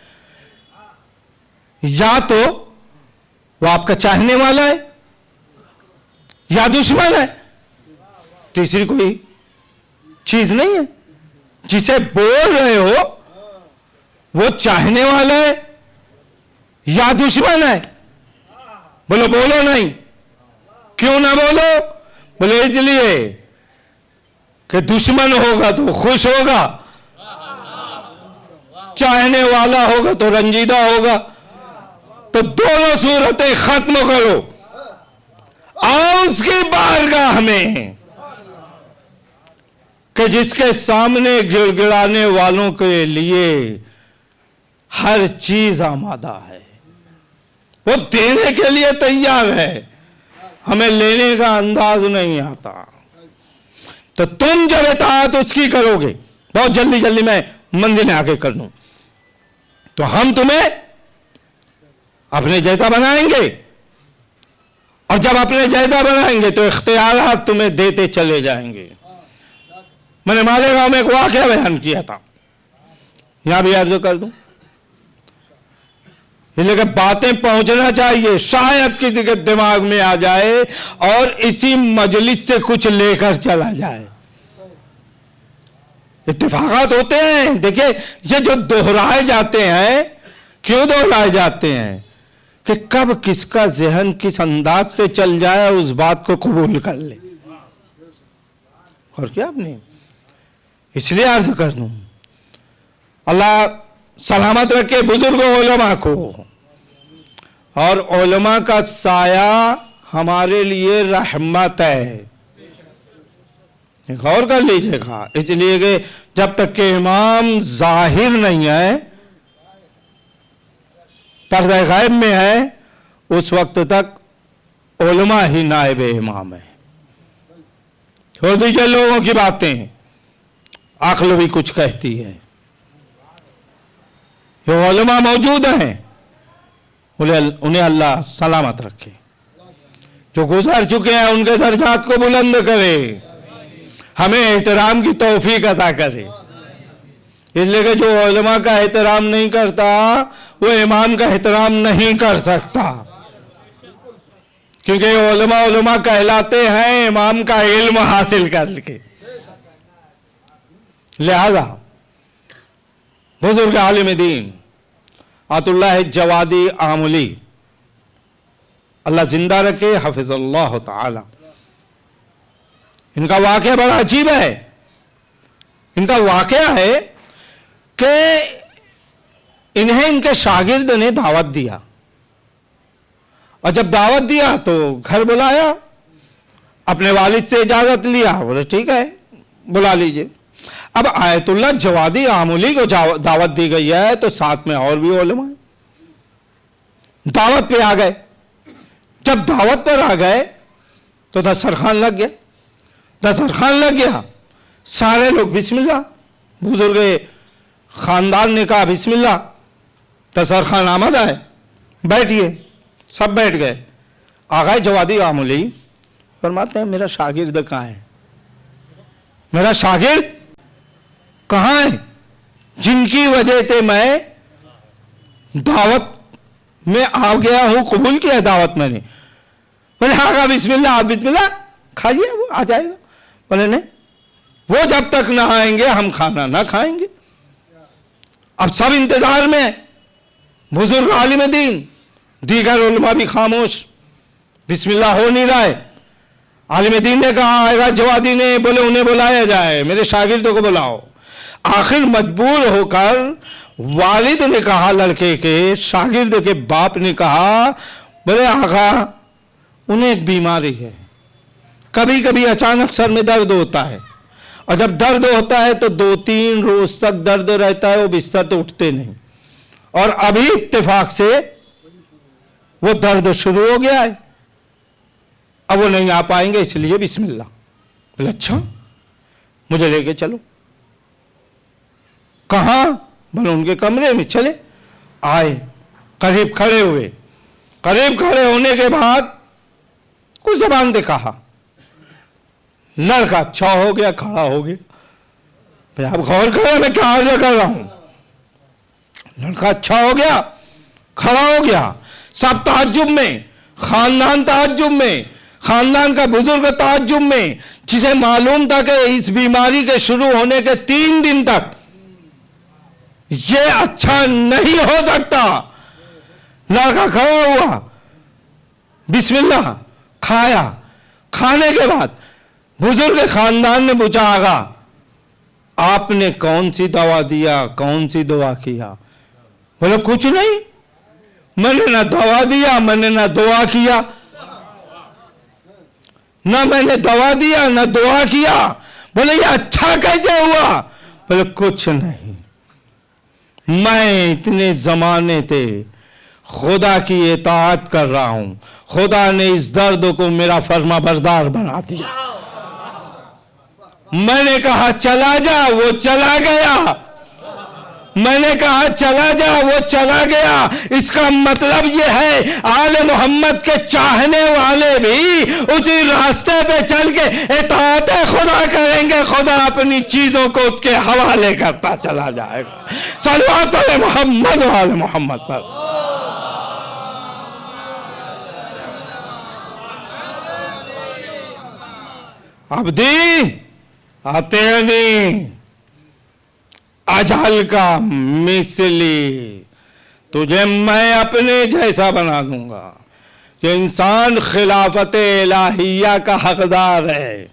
या तो वो आपका चाहने वाला है या दुश्मन है, तीसरी कोई चीज नहीं है। जिसे बोल रहे हो वो चाहने वाला है या दुश्मन है? बोलो बोलो नहीं, क्यों ना बोलो? बोले इसलिए कि दुश्मन होगा तो खुश होगा, चाहने वाला होगा तो रंजीदा होगा। तो दोनों सूरतें खत्म करो, आओ उसकी बारगाह में कि जिसके सामने गिड़गिड़ाने वालों के लिए हर चीज आमादा है, वो देने के लिए तैयार है, हमें लेने का अंदाज नहीं आता। तो तुम जब इताअत उसकी करोगे, बहुत जल्दी जल्दी मैं मंजिल में आगे कर दूं, तो हम तुम्हें अपने जैसा बनाएंगे, और जब अपने जैसा बनाएंगे तो इख्तियारात तुम्हें देते चले जाएंगे। मैंने मालेगांव में एक वाकया बयान किया था, यहां भी अर्ज कर दूं, लेकिन बातें पहुंचना चाहिए, शायद किसी के दिमाग में आ जाए और इसी मजलिस से कुछ लेकर चला जाए। इत्तेफाकात होते हैं, देखिए ये जो दोहराए जाते हैं, क्यों दोहराए जाते हैं? कि कब किसका जहन किस अंदाज से चल जाए और उस बात को कबूल कर ले। और क्या आपने, इसलिए अर्ज कर दूं, अल्लाह सलामत रखे बुजुर्गों उलमा को, और उलमा का साया हमारे लिए रहमत है। गौर कर लीजिएगा, इसलिए कि जब तक के इमाम जाहिर नहीं है, पर्दा गायब में है, उस वक्त तक उलमा ही नायब इमाम है। छोड़ दीजिए लोगों की बातें, अक्ल भी कुछ कहती है। ये उलमा मौजूद हैं, उन्हें अल्लाह सलामत रखे। जो गुजर चुके हैं उनके दर्जात को बुलंद करे, हमें एहतराम की तौफीक अता करे। इसलिए कि जो उलमा का एहतराम नहीं करता वो इमाम का एहतराम नहीं कर सकता, क्योंकि उलमा कहलाते हैं इमाम का इल्म हासिल करके। लिहाजा बुजुर्ग आलिम दीन आतुल्लाह जवादी आमुली, अल्लाह जिंदा रखे, हफिज़ल्लाह ताला। इनका वाक़या बड़ा अजीब है। इनका वाक़या है कि इन्हें इनके शागिर्द ने दावत दिया, और जब दावत दिया तो घर बुलाया, अपने वालिद से इजाज़त लिया, बोले ठीक है बुला लीजिए। अब आयतुल्लाह जवादी आमुली को दावत दी गई है, तो साथ में और भी उलमा दावत पे आ गए। जब दावत पर आ गए तो दस्तरखान लग गया। दस्तरखान लग गया, सारे लोग बिस्मिल्लाह, बुजुर्ग खानदान ने कहा बिस्मिल्लाह, दस्तरखान आमद है, बैठिए। सब बैठ गए। आ गए जवादी आमुली, फरमाते हैं मेरा शागिर्द कहाँ है? मेरा शागिर्द कहाँ है जिनकी वजह से मैं दावत में आ गया हूं, कबूल किया दावत मैंने? बोले हाँ बिस्मिल्लाह, आप बिस्मिल्लाह खाइए, वो आ जाएगा। बोले नहीं, वो जब तक ना आएंगे हम खाना ना खाएंगे। अब सब इंतजार में, बुजुर्ग आलिम दीन, दीगर उलमा भी खामोश, बिस्मिल्लाह हो नहीं रहा है। आलिम दीन ने कहा आएगा, जवादी ने बोले उन्हें बुलाया जाए, मेरे शागिर्दों को बुलाओ। आखिर मजबूर होकर वालिद ने कहा, लड़के के शागिर्द के बाप ने कहा, बोले आका उन्हें एक बीमारी है, कभी कभी अचानक सर में दर्द होता है, और जब दर्द होता है तो 2-3 रोज तक दर्द रहता है, वो बिस्तर तो उठते नहीं, और अभी इत्तेफाक से वो दर्द शुरू हो गया है, अब वो नहीं आ पाएंगे, इसलिए बिस्मिल्लाह। बोले अच्छा मुझे लेके चलो। कहाँ? बोले उनके कमरे में। चले आए, करीब खड़े हुए। करीब खड़े होने के बाद कुछ ज़बान से कहा, लड़का अच्छा हो गया, खड़ा हो गया। भाई आप गौर करें मैं क्या अर्ज कर रहा हूं। लड़का अच्छा हो गया, खड़ा हो गया। सब ताज्जुब में, खानदान ताज्जुब में, खानदान का बुजुर्ग ताज्जुब में, जिसे मालूम था कि इस बीमारी के शुरू होने के 3 दिन तक ये अच्छा नहीं हो सकता। लड़का खड़ा हुआ, बिस्मिल्लाह खाया। खाने के बाद बुजुर्ग खानदान ने पूछा, आगा आपने कौन सी दवा दिया, कौन सी दुआ किया? बोले कुछ नहीं, मैंने ना दवा दिया, मैंने ना दुआ किया, ना मैंने दवा दिया ना दुआ किया। बोले ये अच्छा कैसे हुआ? बोले कुछ नहीं, मैं इतने जमाने से खुदा की इताअत कर रहा हूं, खुदा ने इस दर्द को मेरा फर्माबरदार बना दिया। मैंने कहा चला जा, वो चला गया। मैंने कहा चला जा, वो चला गया। इसका मतलब ये है आले मोहम्मद के चाहने वाले भी उसी रास्ते पे चल के इताअत खुदा करेंगे, खुदा अपनी चीजों को उसके हवाले करता चला जाएगा। सल्लल्लाहु अलैहि मोहम्मद व आले मोहम्मद पर। अब्दी आतेनी अजल का मिसली, तुझे मैं अपने जैसा बना दूंगा। जो इंसान खिलाफत इलाहिया का हकदार है,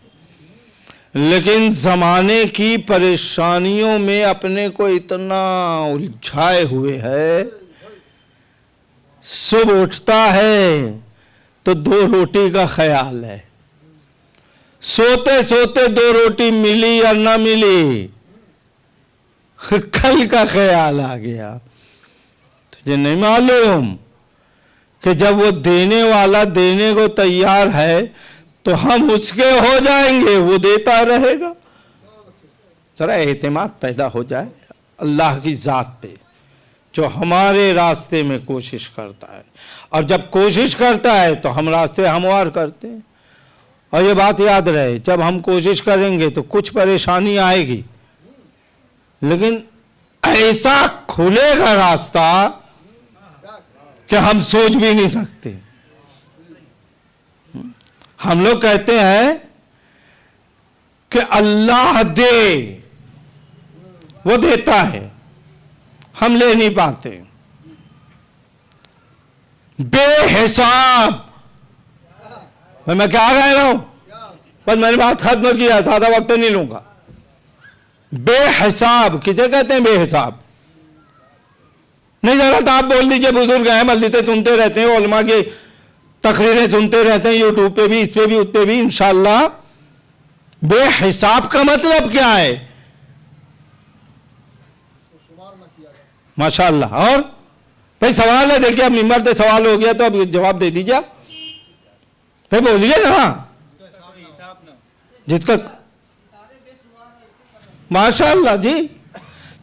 लेकिन जमाने की परेशानियों में अपने को इतना उलझाए हुए है, सुबह उठता है तो 2 रोटी का ख्याल है, सोते सोते 2 रोटी मिली या ना मिली, कल का ख्याल आ गया। तुझे नहीं मालूम कि जब वो देने वाला देने को तैयार है तो हम उसके हो जाएंगे, वो देता रहेगा। जरा एतमाद पैदा हो जाए अल्लाह की जात पे, जो हमारे रास्ते में कोशिश करता है, और जब कोशिश करता है तो हम रास्ते हमवार करते हैं। और ये बात याद रहे, जब हम कोशिश करेंगे तो कुछ परेशानी आएगी, लेकिन ऐसा खुलेगा रास्ता कि हम सोच भी नहीं सकते। हम लोग कहते हैं कि अल्लाह दे, वो देता है, हम ले नहीं पाते। बेहिसाब, मैं क्या कह रहा हूं, बस मैंने बात खत्म किया, ज्यादा वक्त नहीं लूंगा। बेहिसाब किसे कहते हैं? बेहिसाब नहीं जरा तो आप बोल दीजिए, बुजुर्ग हैं, मस्जिदें सुनते रहते हैं, उलमा की तकरीरें सुनते रहते हैं, यूट्यूब पे भी, इस पे भी, उस पे भी, इंशाल्लाह। बेहिसाब का मतलब क्या है? माशाअल्लाह। और भाई सवाल है, देखिए अब मिंबर पे सवाल हो गया तो अब जवाब दे दीजिए, भाई बोलिए ना। जिसका माशाअल्लाह जी,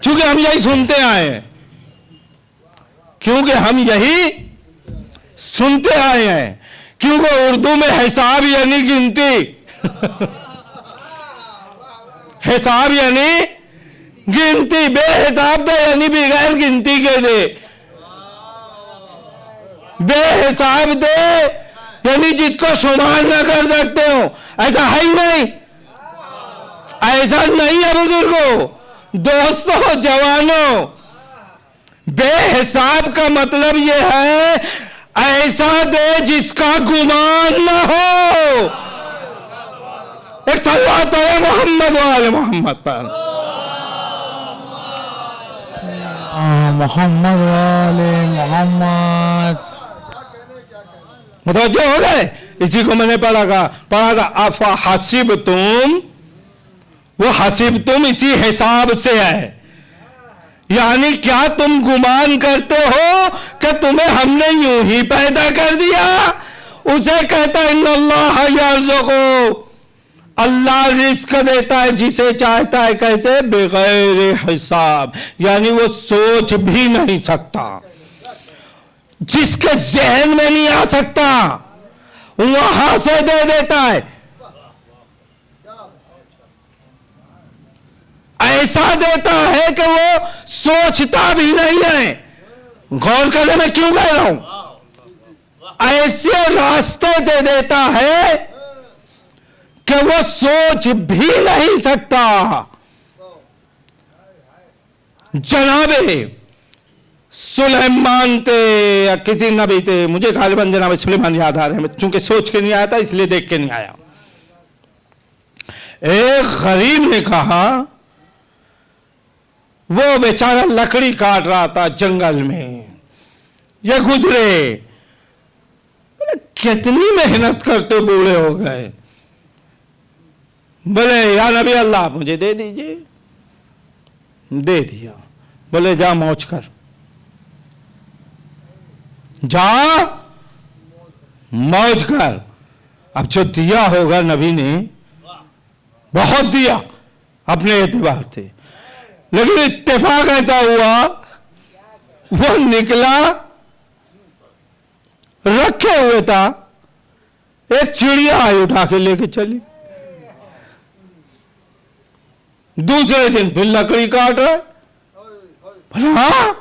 क्योंकि हम यही सुनते आए हैं, क्योंकि हम यही सुनते आए हैं, क्योंकि उर्दू में हिसाब यानी गिनती हिसाब यानी गिनती, बेहिसाब दे यानी बगैर गिनती के दे। बेहिसाब दे यानी जिसको शुमार न कर सकते हो, ऐसा है ही नहीं, ऐसा नहीं है बुजुर्गों, दोस्तों, जवानों। बेहिसाब का मतलब यह है ऐसा दे जिसका गुमान न हो। एक सल्लल्लाहु अलैहि मोहम्मद वाले मोहम्मद पर, मोहम्मद वाले मोहम्मद। मतलब जो हो गए, इसी को मैंने पढ़ा था अफा हसीब तुम, वो हसीब तुम इसी हिसाब से है, यानी क्या तुम गुमान करते हो कि तुम्हें हमने यूं ही पैदा कर दिया? उसे कहता है इन्नल्लाह यर्ज़ुक़ु, अल्लाह रिस्क देता है जिसे चाहता है, कैसे? बगैर हिसाब, यानी वो सोच भी नहीं सकता, जिसके जहन में नहीं आ सकता वहां से दे देता है। ऐसा देता है कि वो सोचता भी नहीं है। गौर करने में क्यों कह रहा हूं? ऐसे रास्ते दे देता है कि वो सोच भी नहीं सकता। जनाबे सुलेमान थे या किसी नबी थे, मुझे गालिबन जनाब सुलेमान याद आ रहे हैं, चूंकि सोच के नहीं आया था इसलिए देख के नहीं आया। एक गरीब ने कहा, वो बेचारा लकड़ी काट रहा था जंगल में, ये गुजरे, बोले कितनी मेहनत करते बूढ़े हो गए, बोले या नबी अल्लाह मुझे दे दीजिए, दे दिया। बोले जा मौज कर, जा मौज कर। अब जो दिया होगा नबी ने, बहुत दिया अपने एतबार से, लेकिन इत्तेफाक ऐसा हुआ वो निकला, रखे हुए था, एक चिड़िया आई उठा के लेके चली। दूसरे दिन फिर लकड़ी काट रहा है, हाँ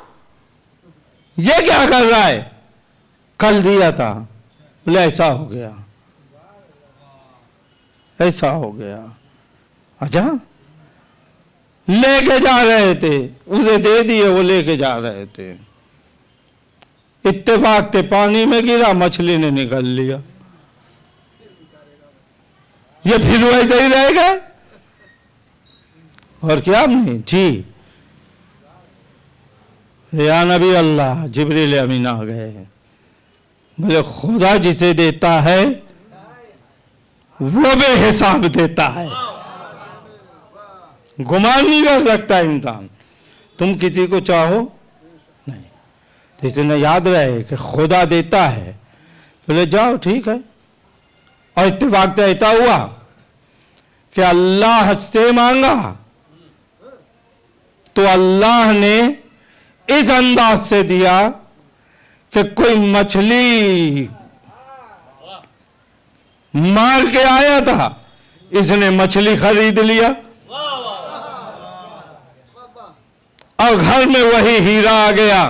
ये क्या कर रहा है? कल दिया था। बोले ऐसा हो गया, ऐसा हो गया। अच्छा, लेके जा रहे थे, उसे दे दिए, वो लेके जा रहे थे, इत्तेफाक थे पानी में गिरा, मछली ने निकल लिया। ये फिर वैसे ही रहेगा और क्या? नहीं जी, या नबी अल्लाह, जिब्रील अमीन आ गए। बोले खुदा जिसे देता है वो बेहिसाब देता है, गुमान नहीं कर सकता इंसान। तुम किसी को चाहो नहीं, तो इतने याद रहे कि खुदा देता है। बोले जाओ ठीक है। और इत्तेफाक ऐसा हुआ कि अल्लाह से मांगा तो अल्लाह ने इस अंदाज से दिया कि कोई मछली मार के आया था, इसने मछली खरीद लिया और घर में वही हीरा आ गया।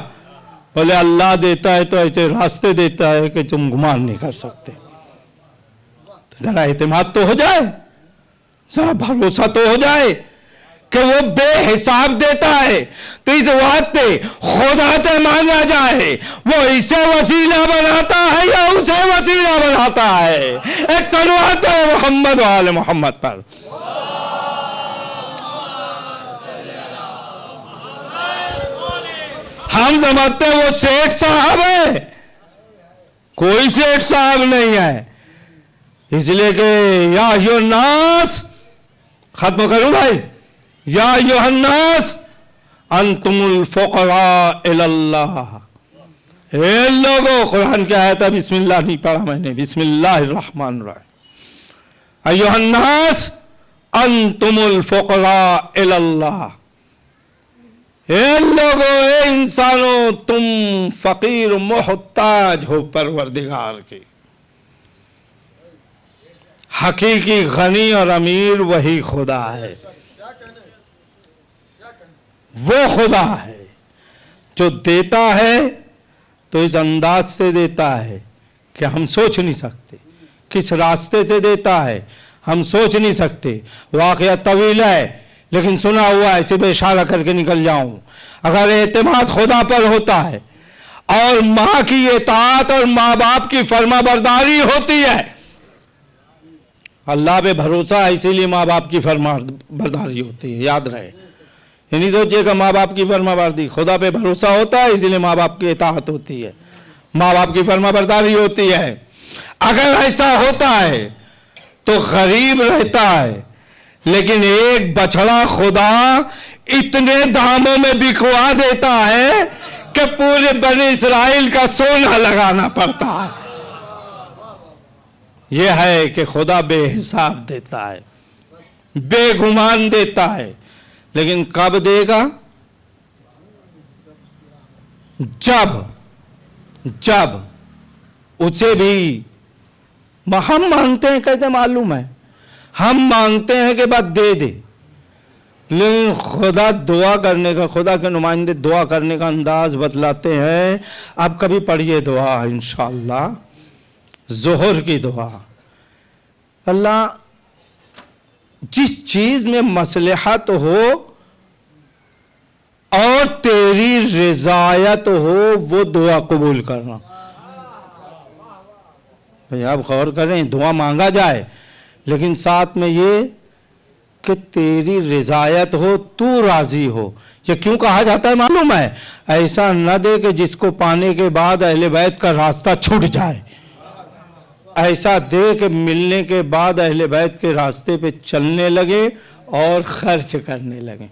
बोले अल्लाह देता है तो ऐसे रास्ते देता है कि तुम गुमान नहीं कर सकते। तो जरा एतमाद तो हो जाए, जरा भरोसा तो हो जाए कि वो बेहिसाब देता है। तो इस वास्ते खुदा से मांगा जाए, वो इसे वसीला बनाता है या उसे वसीला बनाता है। एक सलवात है मोहम्मद वाले मोहम्मद पर। हम समझते वो सेठ साहब है, कोई सेठ साहब नहीं है। इसलिए कि या यो नास, खत्म करूं भाई, या योहन्नास अंतुमुल फुकरा इलल्लाह। ए लोगों, कुरान क्या आयत है, बिस्मिल्लाह नहीं पढ़ा मैंने, बिस्मिल्लाहिर्रहमानिर्रहीम। अय्युहन्नास अंतुमुल फुकरा इलल्लाह। ए लोगों, ए इंसानों, तुम फकीर मोहताज हो परवरदिगार के। हकीकी गनी और अमीर वही खुदा है। वो खुदा है जो देता है तो इस अंदाज से देता है कि हम सोच नहीं सकते। किस रास्ते से देता है हम सोच नहीं सकते। वाकया तवील है लेकिन सुना हुआ है, सिर्फ इशारा करके निकल जाऊं। अगर एतमाद खुदा पर होता है और माँ की इताअत और माँ बाप की फर्मा बरदारी होती है, अल्लाह पे भरोसा है इसीलिए माँ बाप की फर्मा बरदारी होती है, याद रहे। ये नहीं सोचिएगा माँ बाप की फर्माबरदारी, खुदा पे भरोसा होता है इसलिए माँ बाप की इताअत होती है, माँ बाप की फर्माबरदारी होती है। अगर ऐसा होता है तो गरीब रहता है, लेकिन एक बछड़ा खुदा इतने दामों में बिकवा देता है कि पूरे बने इस्राइल का सोना लगाना पड़ता है। यह है कि खुदा बेहिसाब देता है, बेगुमान देता है, लेकिन कब देगा? जब उसे भी हम मांगते हैं, कैसे मालूम है? हम मांगते हैं कि बस दे दे, लेकिन खुदा दुआ करने का, खुदा के नुमाइंदे दुआ करने का अंदाज बतलाते हैं। आप कभी पढ़िए दुआ, इंशाअल्लाह ज़ोहर की दुआ। अल्लाह जिस चीज में मसलहत हो और तेरी रिजायत हो वो दुआ कबूल करना। भाई आप गौर करें, दुआ मांगा जाए लेकिन साथ में ये कि तेरी रिजायत हो, तू राजी हो। ये क्यों कहा जाता है मालूम है? ऐसा न दे कि जिसको पाने के बाद अहले बैत का रास्ता छूट जाए, ऐसा दे कि मिलने के बाद अहले बैत के रास्ते पे चलने लगे और खर्च करने लगे।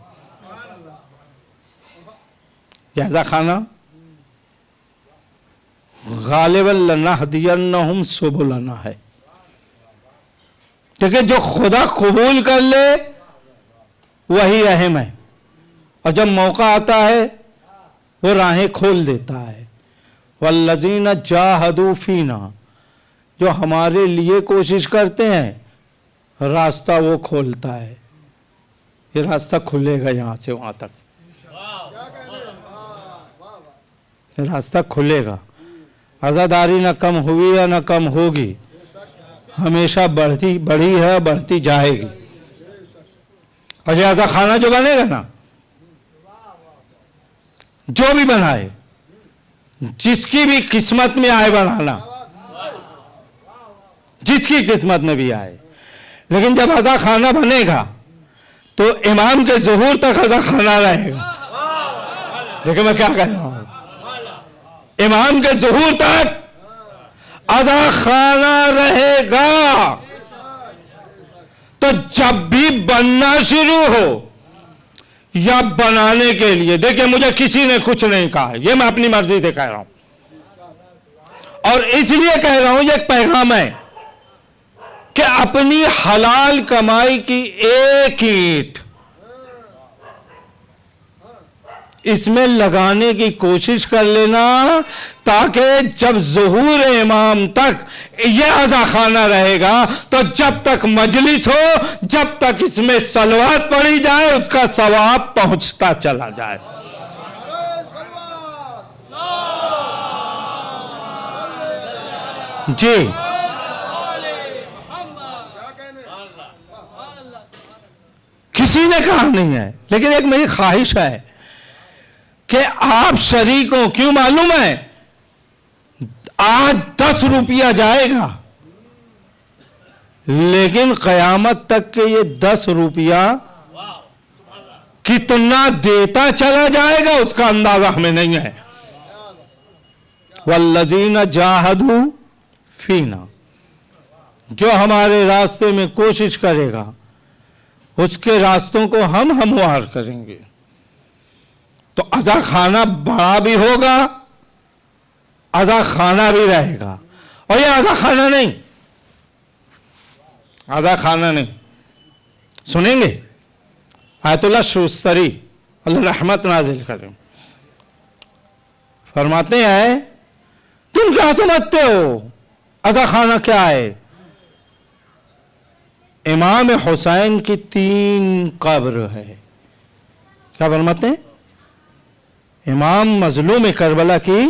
ऐसा खाना गालिबन लनहदियन्नहुम सुबुलना है। देखिए, जो खुदा कबूल कर ले वही अहम है, और जब मौका आता है वो राहें खोल देता है। वल्लज़ीना जाहदू फीना, जो हमारे लिए कोशिश करते हैं रास्ता वो खोलता है। ये रास्ता खुलेगा यहाँ से वहाँ तक, ये रास्ता खुलेगा। आज़ादारी ना कम हुई है ना कम होगी, हमेशा बढ़ी है, बढ़ती जाएगी। और ऐसा खाना जो बनेगा ना, जो भी बनाए, जिसकी भी किस्मत में आए बनाना, जिसकी किस्मत में भी आए, लेकिन जब ऐसा खाना बनेगा तो इमाम के ज़ुहूर तक ऐसा खाना रहेगा। देखिए मैं क्या कह रहा हूं, इमाम के ज़ुहूर तक ऐसा खाना रहेगा। तो जब भी बनना शुरू हो या बनाने के लिए, देखिए मुझे किसी ने कुछ नहीं कहा, ये मैं अपनी मर्जी से कह रहा हूं। और इसलिए कह रहा हूं, ये एक पैगाम है कि अपनी हलाल कमाई की एक इसमें लगाने की कोशिश कर लेना, ताकि जब ज़ुहूर इमाम तक यह अज़ा खाना रहेगा तो जब तक मजलिस हो, जब तक इसमें सलवात पढ़ी जाए, उसका सवाब पहुंचता चला जाए। जी, किसी ने कहा नहीं है, लेकिन एक मेरी ख्वाहिश है कि आप शरीक हो। क्यों मालूम है? आज 10 रुपया जाएगा, लेकिन कयामत तक के ये 10 रुपया कितना देता चला जाएगा उसका अंदाजा हमें नहीं है। वल्लज़ीना जाहदू फीना, जो हमारे रास्ते में कोशिश करेगा उसके रास्तों को हम हमवार करेंगे। तो अज़ा खाना बड़ा भी होगा, अज़ा खाना भी रहेगा। और ये अज़ा खाना नहीं, अज़ा खाना नहीं। सुनेंगे आयतुल्लाह शुस्तरी अल्लाह रहमत नाजिल करें, फरमाते हैं तुम क्या समझते हो अज़ा खाना क्या है? इमाम हुसैन की 3 कब्र है। क्या फरमाते हैं? इमाम मजलूम करबला की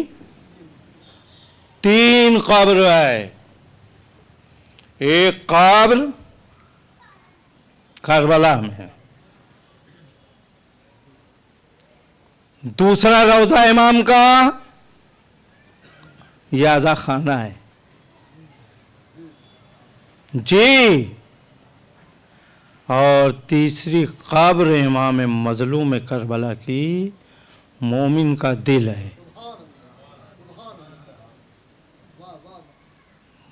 3 कब्र है। एक कब्र करबला में है, दूसरा रोजा इमाम का यह अज़ा खाना है। जी, और तीसरी कब्र इमाम मजलूम करबला की मोमिन का दिल है।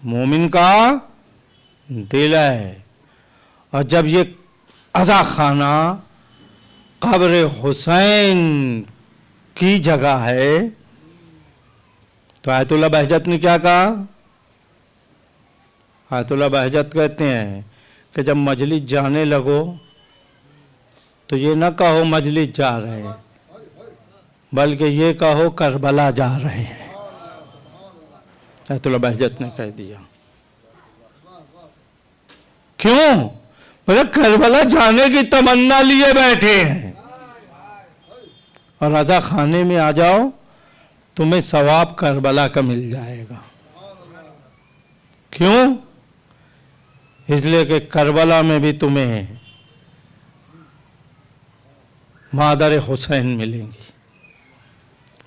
मोमिन का दिल है। और जब ये अज़ा खाना कब्र हुसैन की जगह है, तो आयतुल्लाह बहजत ने क्या कहा? आयतुल्लाह बहजत कहते हैं कि जब मजलिस जाने लगो तो ये ना कहो मजलिस जा रहे हैं, बल्कि ये कहो करबला जा रहे हैं। आयतुल्लाह बहजत ने कह दिया। क्यों? बोले करबला जाने की तमन्ना लिए बैठे हैं, और अज़ा खाने में आ जाओ तुम्हें सवाब करबला का मिल जाएगा। क्यों? इसलिए कि करबला में भी तुम्हें मादर हुसैन मिलेंगी,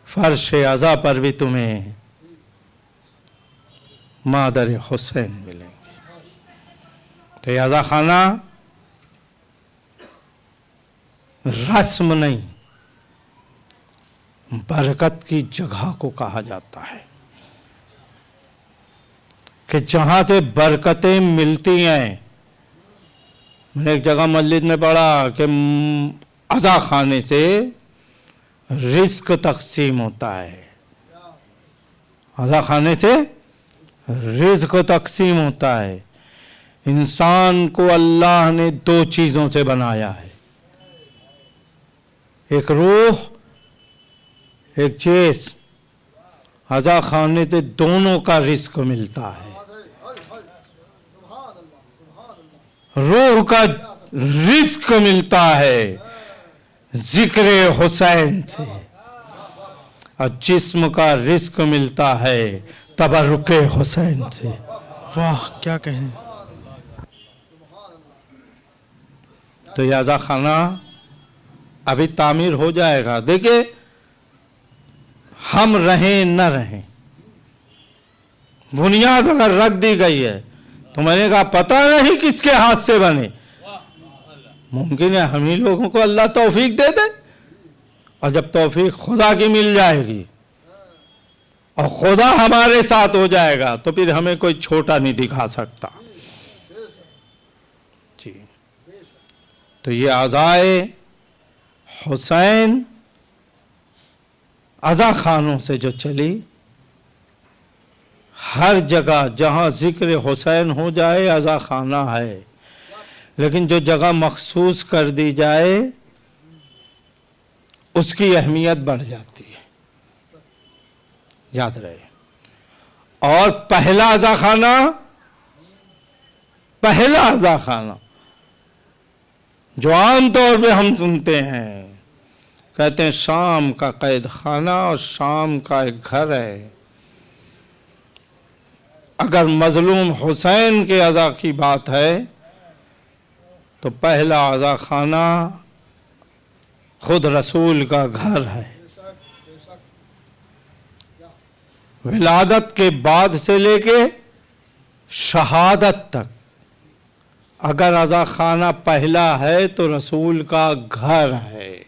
फर्श अज़ा पर भी तुम्हें मादर हुसैन मिलेंगी। तो ये अज़ा खाना रस्म नहीं, बरकत की जगह को कहा जाता है, कि जहां से बरकतें मिलती हैं। मैंने एक जगह मस्जिद में पढ़ा कि अज़ा खाने से रिस्क तकसीम होता है। अज़ा खाने से रिस्क तकसीम होता है। इंसान को अल्लाह ने 2 चीज़ों से बनाया है, एक रूह, एक जिस्म। अज़ा खाने से दोनों का रिस्क मिलता है। रूह का रिस्क मिलता है जिक्र हुसैन से, और जिस्म का रिस्क मिलता है तबरुक हुसैन से। वाह, क्या कहें। तो यह अज़ा खाना अभी तामीर हो जाएगा। देखिए, हम रहें न रहें, बुनियाद अगर रख दी गई है तो मैंने कहा पता नहीं किसके हाथ से बने। मुमकिन है हम ही लोगों को अल्लाह तौफीक दे दे, और जब तौफीक खुदा की मिल जाएगी और खुदा हमारे साथ हो जाएगा तो फिर हमें कोई छोटा नहीं दिखा सकता। जी, तो ये अज़ाए हुसैन अज़ा खानों से जो चली, हर जगह जहाँ जिक्र हुसैन हो जाए अज़ा खाना है, लेकिन जो जगह मखसूस कर दी जाए उसकी अहमियत बढ़ जाती है, याद रहे। और पहला अज़ा खाना जो आम तौर पे हम सुनते हैं, कहते हैं शाम का कैद खाना और शाम का एक घर है। अगर मजलूम हुसैन के अज़ा की बात है तो पहला अज़ा खाना खुद रसूल का घर है। विलादत के बाद से लेके शहादत तक अगर अज़ा खाना पहला है तो रसूल का घर है।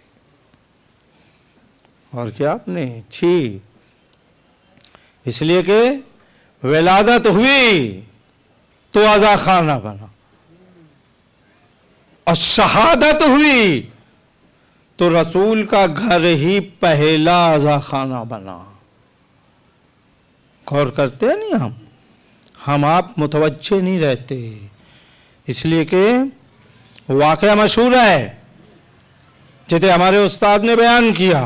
और क्या आपने छी, इसलिए कि विलादत हुई तो अज़ा खाना बना, और शहादत हुई तो रसूल का घर ही पहला अज़ा खाना बना। गौर करते हैं नहीं हम आप मुतवज्जे नहीं रहते, इसलिए कि वाक़या मशहूर है जिसे हमारे उस्ताद ने बयान किया।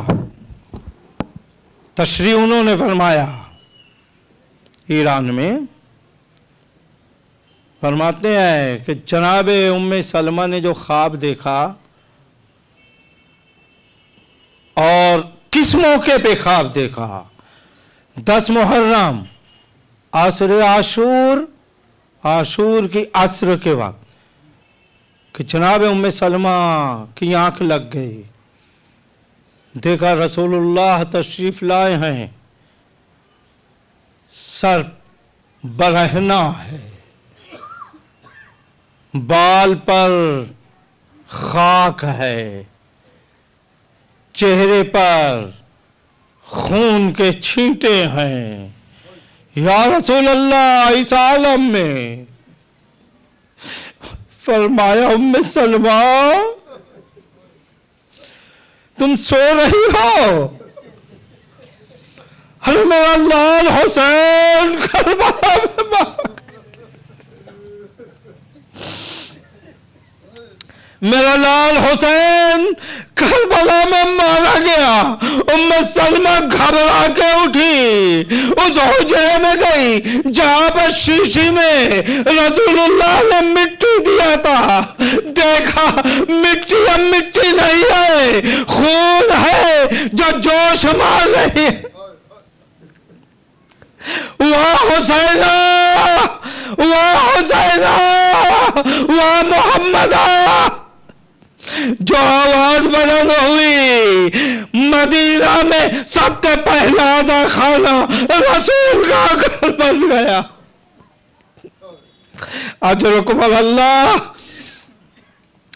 तशरीह उन्होंने फरमाया, ईरान में फरमाते हैं कि जनाब उम्मे सलमा ने जो ख्वाब देखा और किस मौके पे ख्वाब देखा, 10 मुहर्रम आसर आशूर की असर के वक्त, कि जनाब उम्मे सलमा की आंख लग गई, देखा रसूलुल्लाह तशरीफ लाए हैं, सर बरहना है, बाल पर खाक है, चेहरे पर खून के छींटे हैं। या रसूल अल्लाह, इस आलम में फरमाया उम्मे सलमा तुम सो रही हो, अरे मेरा लाल हुसैन करबला में मेरा लाल हुसैन करबला में मारा गया। उम्मे सलमा घबरा के उठी, उस हुजरे में गई जहां पर शीशी में रसूलुल्लाह ने मिट्टी दिया था। देखा मिट्टी अब मिट्टी नहीं है, खून है जो जोश मार रही है। वाह हुसैना, वाह हुसैना, वाह मोहम्मदा। जो आवाज बुलंद हुई, मदीना में सबसे पहला अज़ा खाना रसूल का घर बन गया। अजरुकुम अल्लाह,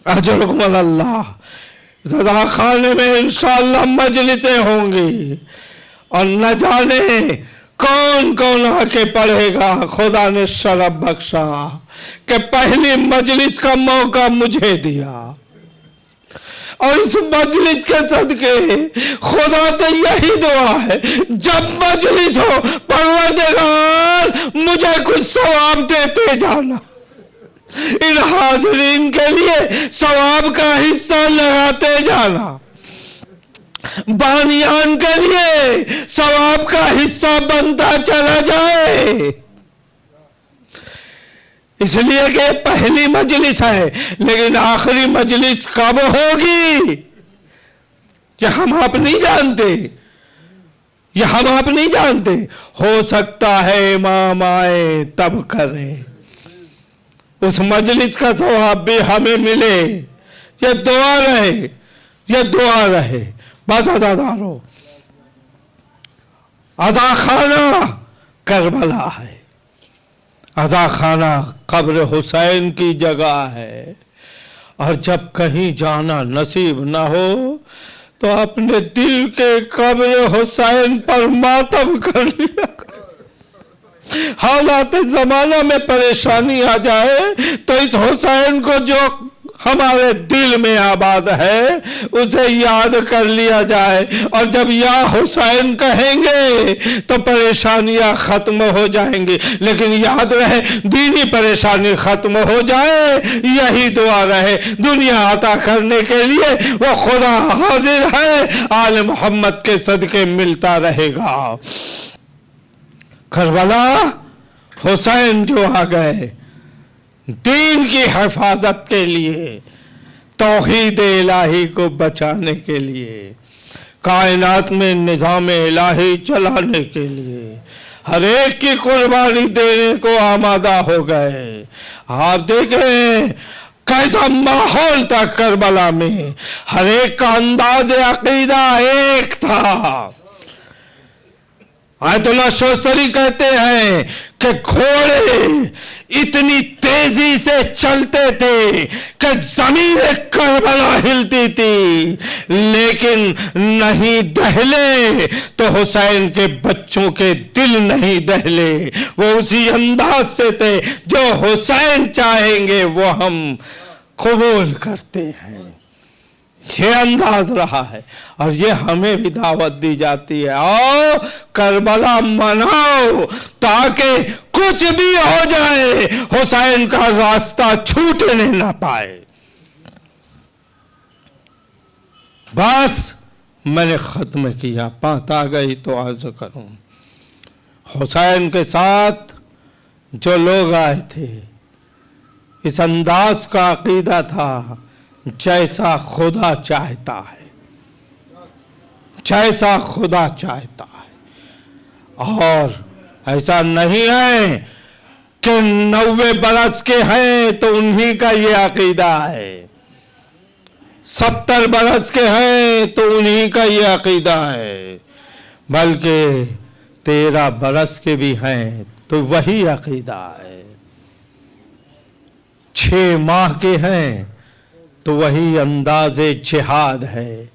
अजरुकुम अल्लाह। अज़ा खाने में इंशाअल्लाह मजलिसें होंगी और न जाने कौन कौन आके पढ़ेगा। खुदा ने शरफ बख्शा कि पहली मजलिस का मौका मुझे दिया, और इस मजलिस के सदके खुदा तो यही दुआ है, जब मजलिस हो परवरदिगार मुझे कुछ सवाब देते जाना, इन हाज़रीन के लिए सवाब का हिस्सा लगाते जाना, बानियान के लिए सवाब का हिस्सा बनता चला जाए। इसलिए कि पहली मजलिस है, लेकिन आखिरी मजलिस कब होगी ये हम आप नहीं जानते, ये हम आप नहीं जानते। हो सकता है इमाम आए तब करें, उस मजलिस का सवाब भी हमें मिले। ये दुआ रहे, ये दुआ रहे। बस अज़ादारो, अज़ा खाना करबला है, अज़ा खाना कब्र हुसैन की जगह है। और जब कहीं जाना नसीब न हो तो अपने दिल के कब्र हुसैन पर मातम कर लिया। हालात ज़माना में परेशानी आ जाए तो इस हुसैन को जो हमारे दिल में आबाद है उसे याद कर लिया जाए। और जब या हुसैन कहेंगे तो परेशानियां खत्म हो जाएंगी। लेकिन याद रहे, दीनी परेशानी खत्म हो जाए यही दुआ रहे। दुनिया अता करने के लिए वो खुदा हाजिर है, आले मोहम्मद के सदके मिलता रहेगा। करबला हुसैन जो आ गए दीन की हिफाजत के लिए, तौहीद इलाही को बचाने के लिए, कायनात में निज़ाम इलाही चलाने के लिए, हर एक की कुर्बानी देने को आमादा हो गए। आप देखें कैसा माहौल था करबला में, हर एक का अंदाज अकीदा एक था। आयतुल्लाह शोस्तरी कहते हैं कि घोड़े इतनी तेजी से चलते थे कि जमीन करबला हिलती थी, लेकिन नहीं दहले तो हुसैन के बच्चों के दिल नहीं दहले। वो उसी अंदाज से थे, जो हुसैन चाहेंगे वो हम कबूल करते हैं। ये अंदाज रहा है और ये हमें भी दावत दी जाती है, आओ करबला मनाओ ताकि कुछ भी हो जाए हुसैन का रास्ता छूटने ना पाए। बस मैंने खत्म किया, बात आ गई तो अर्ज करूं। हुसैन के साथ जो लोग आए थे इस अंदाज का अकीदा था, जैसा खुदा चाहता है, जैसा खुदा चाहता है। और ऐसा नहीं है कि 90 बरस के हैं तो उन्हीं का ये अकीदा है, 70 बरस के हैं तो उन्हीं का ये अकीदा है, बल्कि 13 बरस के भी हैं तो वही अकीदा है, 6 माह के हैं तो वही अंदाज़े जिहाद है,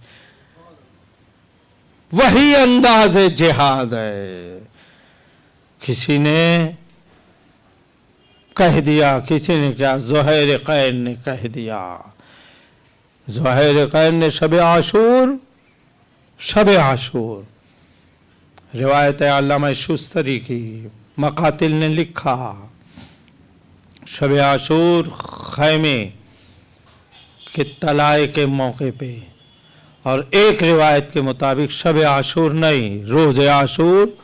वही अंदाज़े जिहाद है। किसी ने कह दिया, किसी ने क्या, ज़ुहैर कैन ने कह दिया, ज़ुहैर कैन ने शब आशूर रिवायत अल्लामा शुस्तरी की, मकातिल ने लिखा शब आशूर खैमे के तलाए के मौके पे, और एक रिवायत के मुताबिक शब आशूर नहीं, रोज आशूर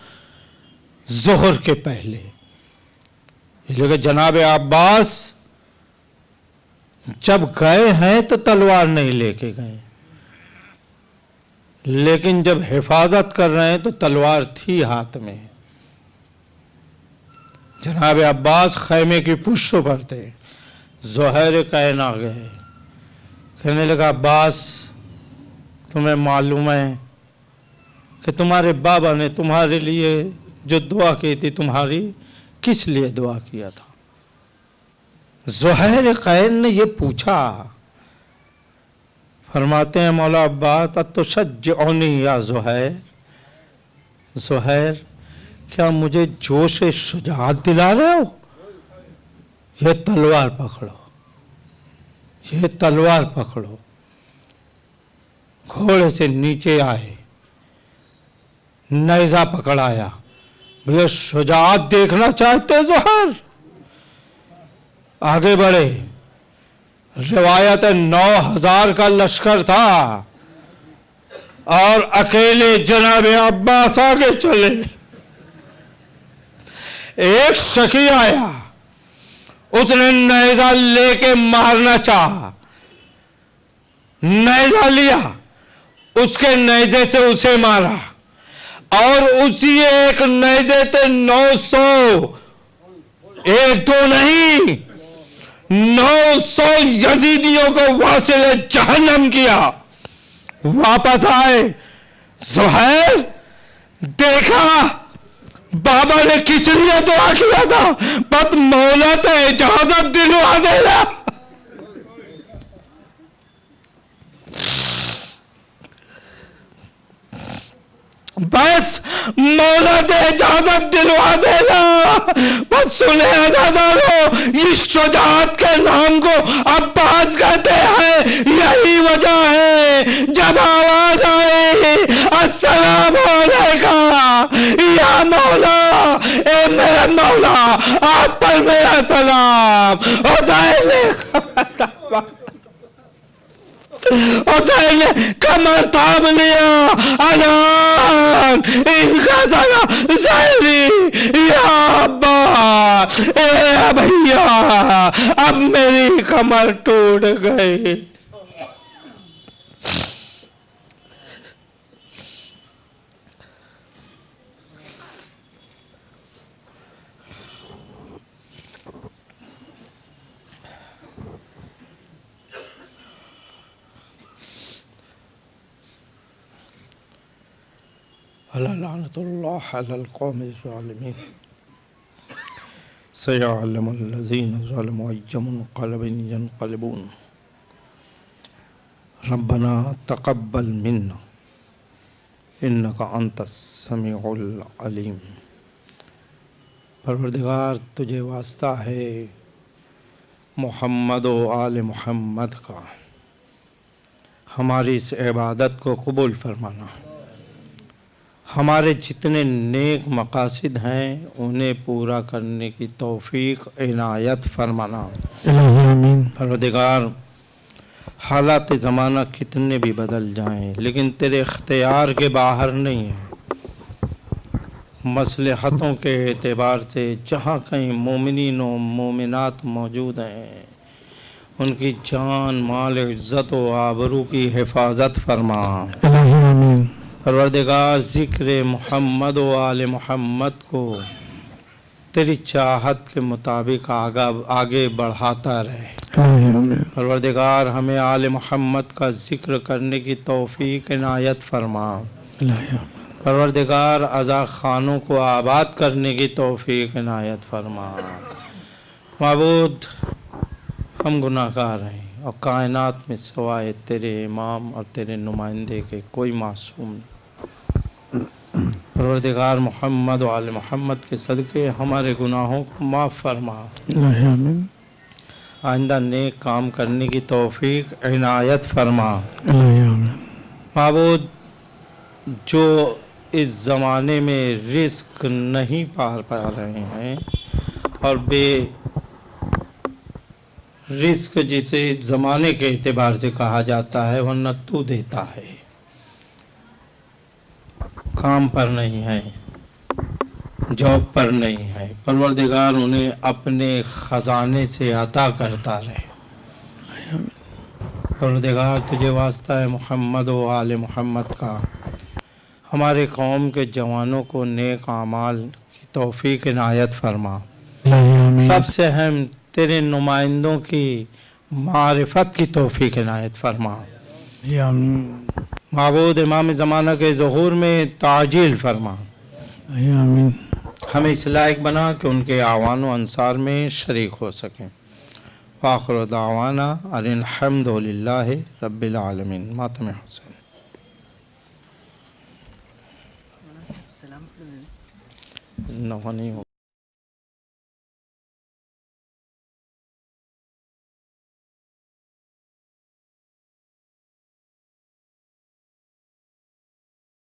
जोहर के पहले। इसलिए जनाब अब्बास जब गए हैं तो तलवार नहीं लेके गए, लेकिन जब हिफाजत कर रहे हैं तो तलवार थी हाथ में। जनाब अब्बास खैमे की पुष्ट पर थे, ज़ुहैर कैन आ गए, कहने लगा अब्बास तुम्हें मालूम है कि तुम्हारे बाबा ने तुम्हारे लिए जो दुआ की थी, तुम्हारी किस लिए दुआ किया था? ज़ुहैर कैन ने ये पूछा। फरमाते हैं मौला अब्बास अतुशज्जिउनी या ज़ुहैर, ज़ुहैर क्या मुझे जोश शुजाअत दिला रहे हो? ये तलवार पकड़ो, ये तलवार पकड़ो। घोड़े से नीचे आए, नेज़ा पकड़ाया, बोले शुजाअत देखना चाहते ज़ुहैर? आगे बढ़े। रिवायत 9000 का लश्कर था और अकेले जनाब अब्बास आगे चले। एक शकी आया, उसने नेज़ा लेके मारना चाहा, नेज़ा लिया, उसके नेज़े से उसे मारा और उसी एक नेज़े से 900, एक दो नहीं 900 यजीदियों को वासिले जहन्नम किया। वापस आए, ज़ुहैर देखा बाबा ने किस लिए दुआ किया था? बस मौला तो इजाजत दिलवा देना। बस मौला तो इजाजत दिलवा देना। बस सुने अज़ादारों, इस शुजाअत के नाम को अब्बास बस कहते हैं यही वजह है जब आवाज आए अस्सलाम वालेकुम या मौला, ए मेरा मौला आप पर मेरा सलाम। हुसैन ने कमर थाम लिया, अजान इनका सला सैरी या अब्बा, ए भैया अब मेरी कमर टूट गई। लानतुल्लाह अलल कौमिज़ ज़ालिमीन सयअलमुल लज़ीना ज़लमू अय्युम मुनक़लिबिन यनक़लिबून रब्बना तक़ब्बल मिन्ना इन्नका अंतस समीउल अलीम। परवरदिगार तुझे वास्ता है मोहम्मद व आले मोहम्मद का, हमारी इस इबादत को कबूल फरमाना, हमारे जितने नेक मकासद हैं उन्हें पूरा करने की तौफीक इनायत फरमाना। आमीन। परवरदिगार हालात ज़माना कितने भी बदल जाएं लेकिन तेरे इख्तियार के बाहर नहीं है। मसलहतों के एतबार से जहाँ कहीं मोमिनीन व मोमिनात मौजूद हैं उनकी जान माल इज़्ज़त व आबरू की हिफाजत फरमा। आमीन। परवरदिगार ज़िक्र मोहम्मद व आले मोहम्मद को तेरी चाहत के मुताबिक आगे बढ़ाता रहे। परवरदिगार हमें आले मोहम्मद का ज़िक्र करने की तौफीक इनायत फरमा। परवरदिगार अज़ा ख़ानों को आबाद करने की तौफीक इनायत फरमा। माबूद हम गुनाहगार हैं और कायनात में सवाए तेरे इमाम और तेरे नुमाइंदे के कोई मासूम नहीं। परवरदिगार मोहम्मद व आले मोहम्मद के सदक़े हमारे गुनाहों को माफ़ फरमा। आइंदा नेक काम करने की तौफीक इनायत फरमा। माबूद जो इस ज़माने में रिस्क नहीं पा रहे हैं और रिस्क जिसे ज़माने के एतबार से कहा जाता है वरना तू देता है, काम पर नहीं है, जॉब पर नहीं है, परवरदिगार उन्हें अपने ख़जाने से अता करता रहे। परवरदिगार तुझे वास्ता है मोहम्मद व आले मोहम्मद का, हमारे कौम के जवानों को नेक आमाल की तौफीक इनायत फरमा। सबसे अहम तेरे नुमाइंदों की मारिफत की तौफीक इनायत फरमा। माबूद इमाम ज़माना के ज़हूर में ताजील फरमा। हमें इस लायक बना कि उनके आवान व अंसार में शरीक हो सकें। आखिर दावाना अल्हम्दुलिल्लाहि रब्बिल आलमीन। मातम हुसैन। नहीं हो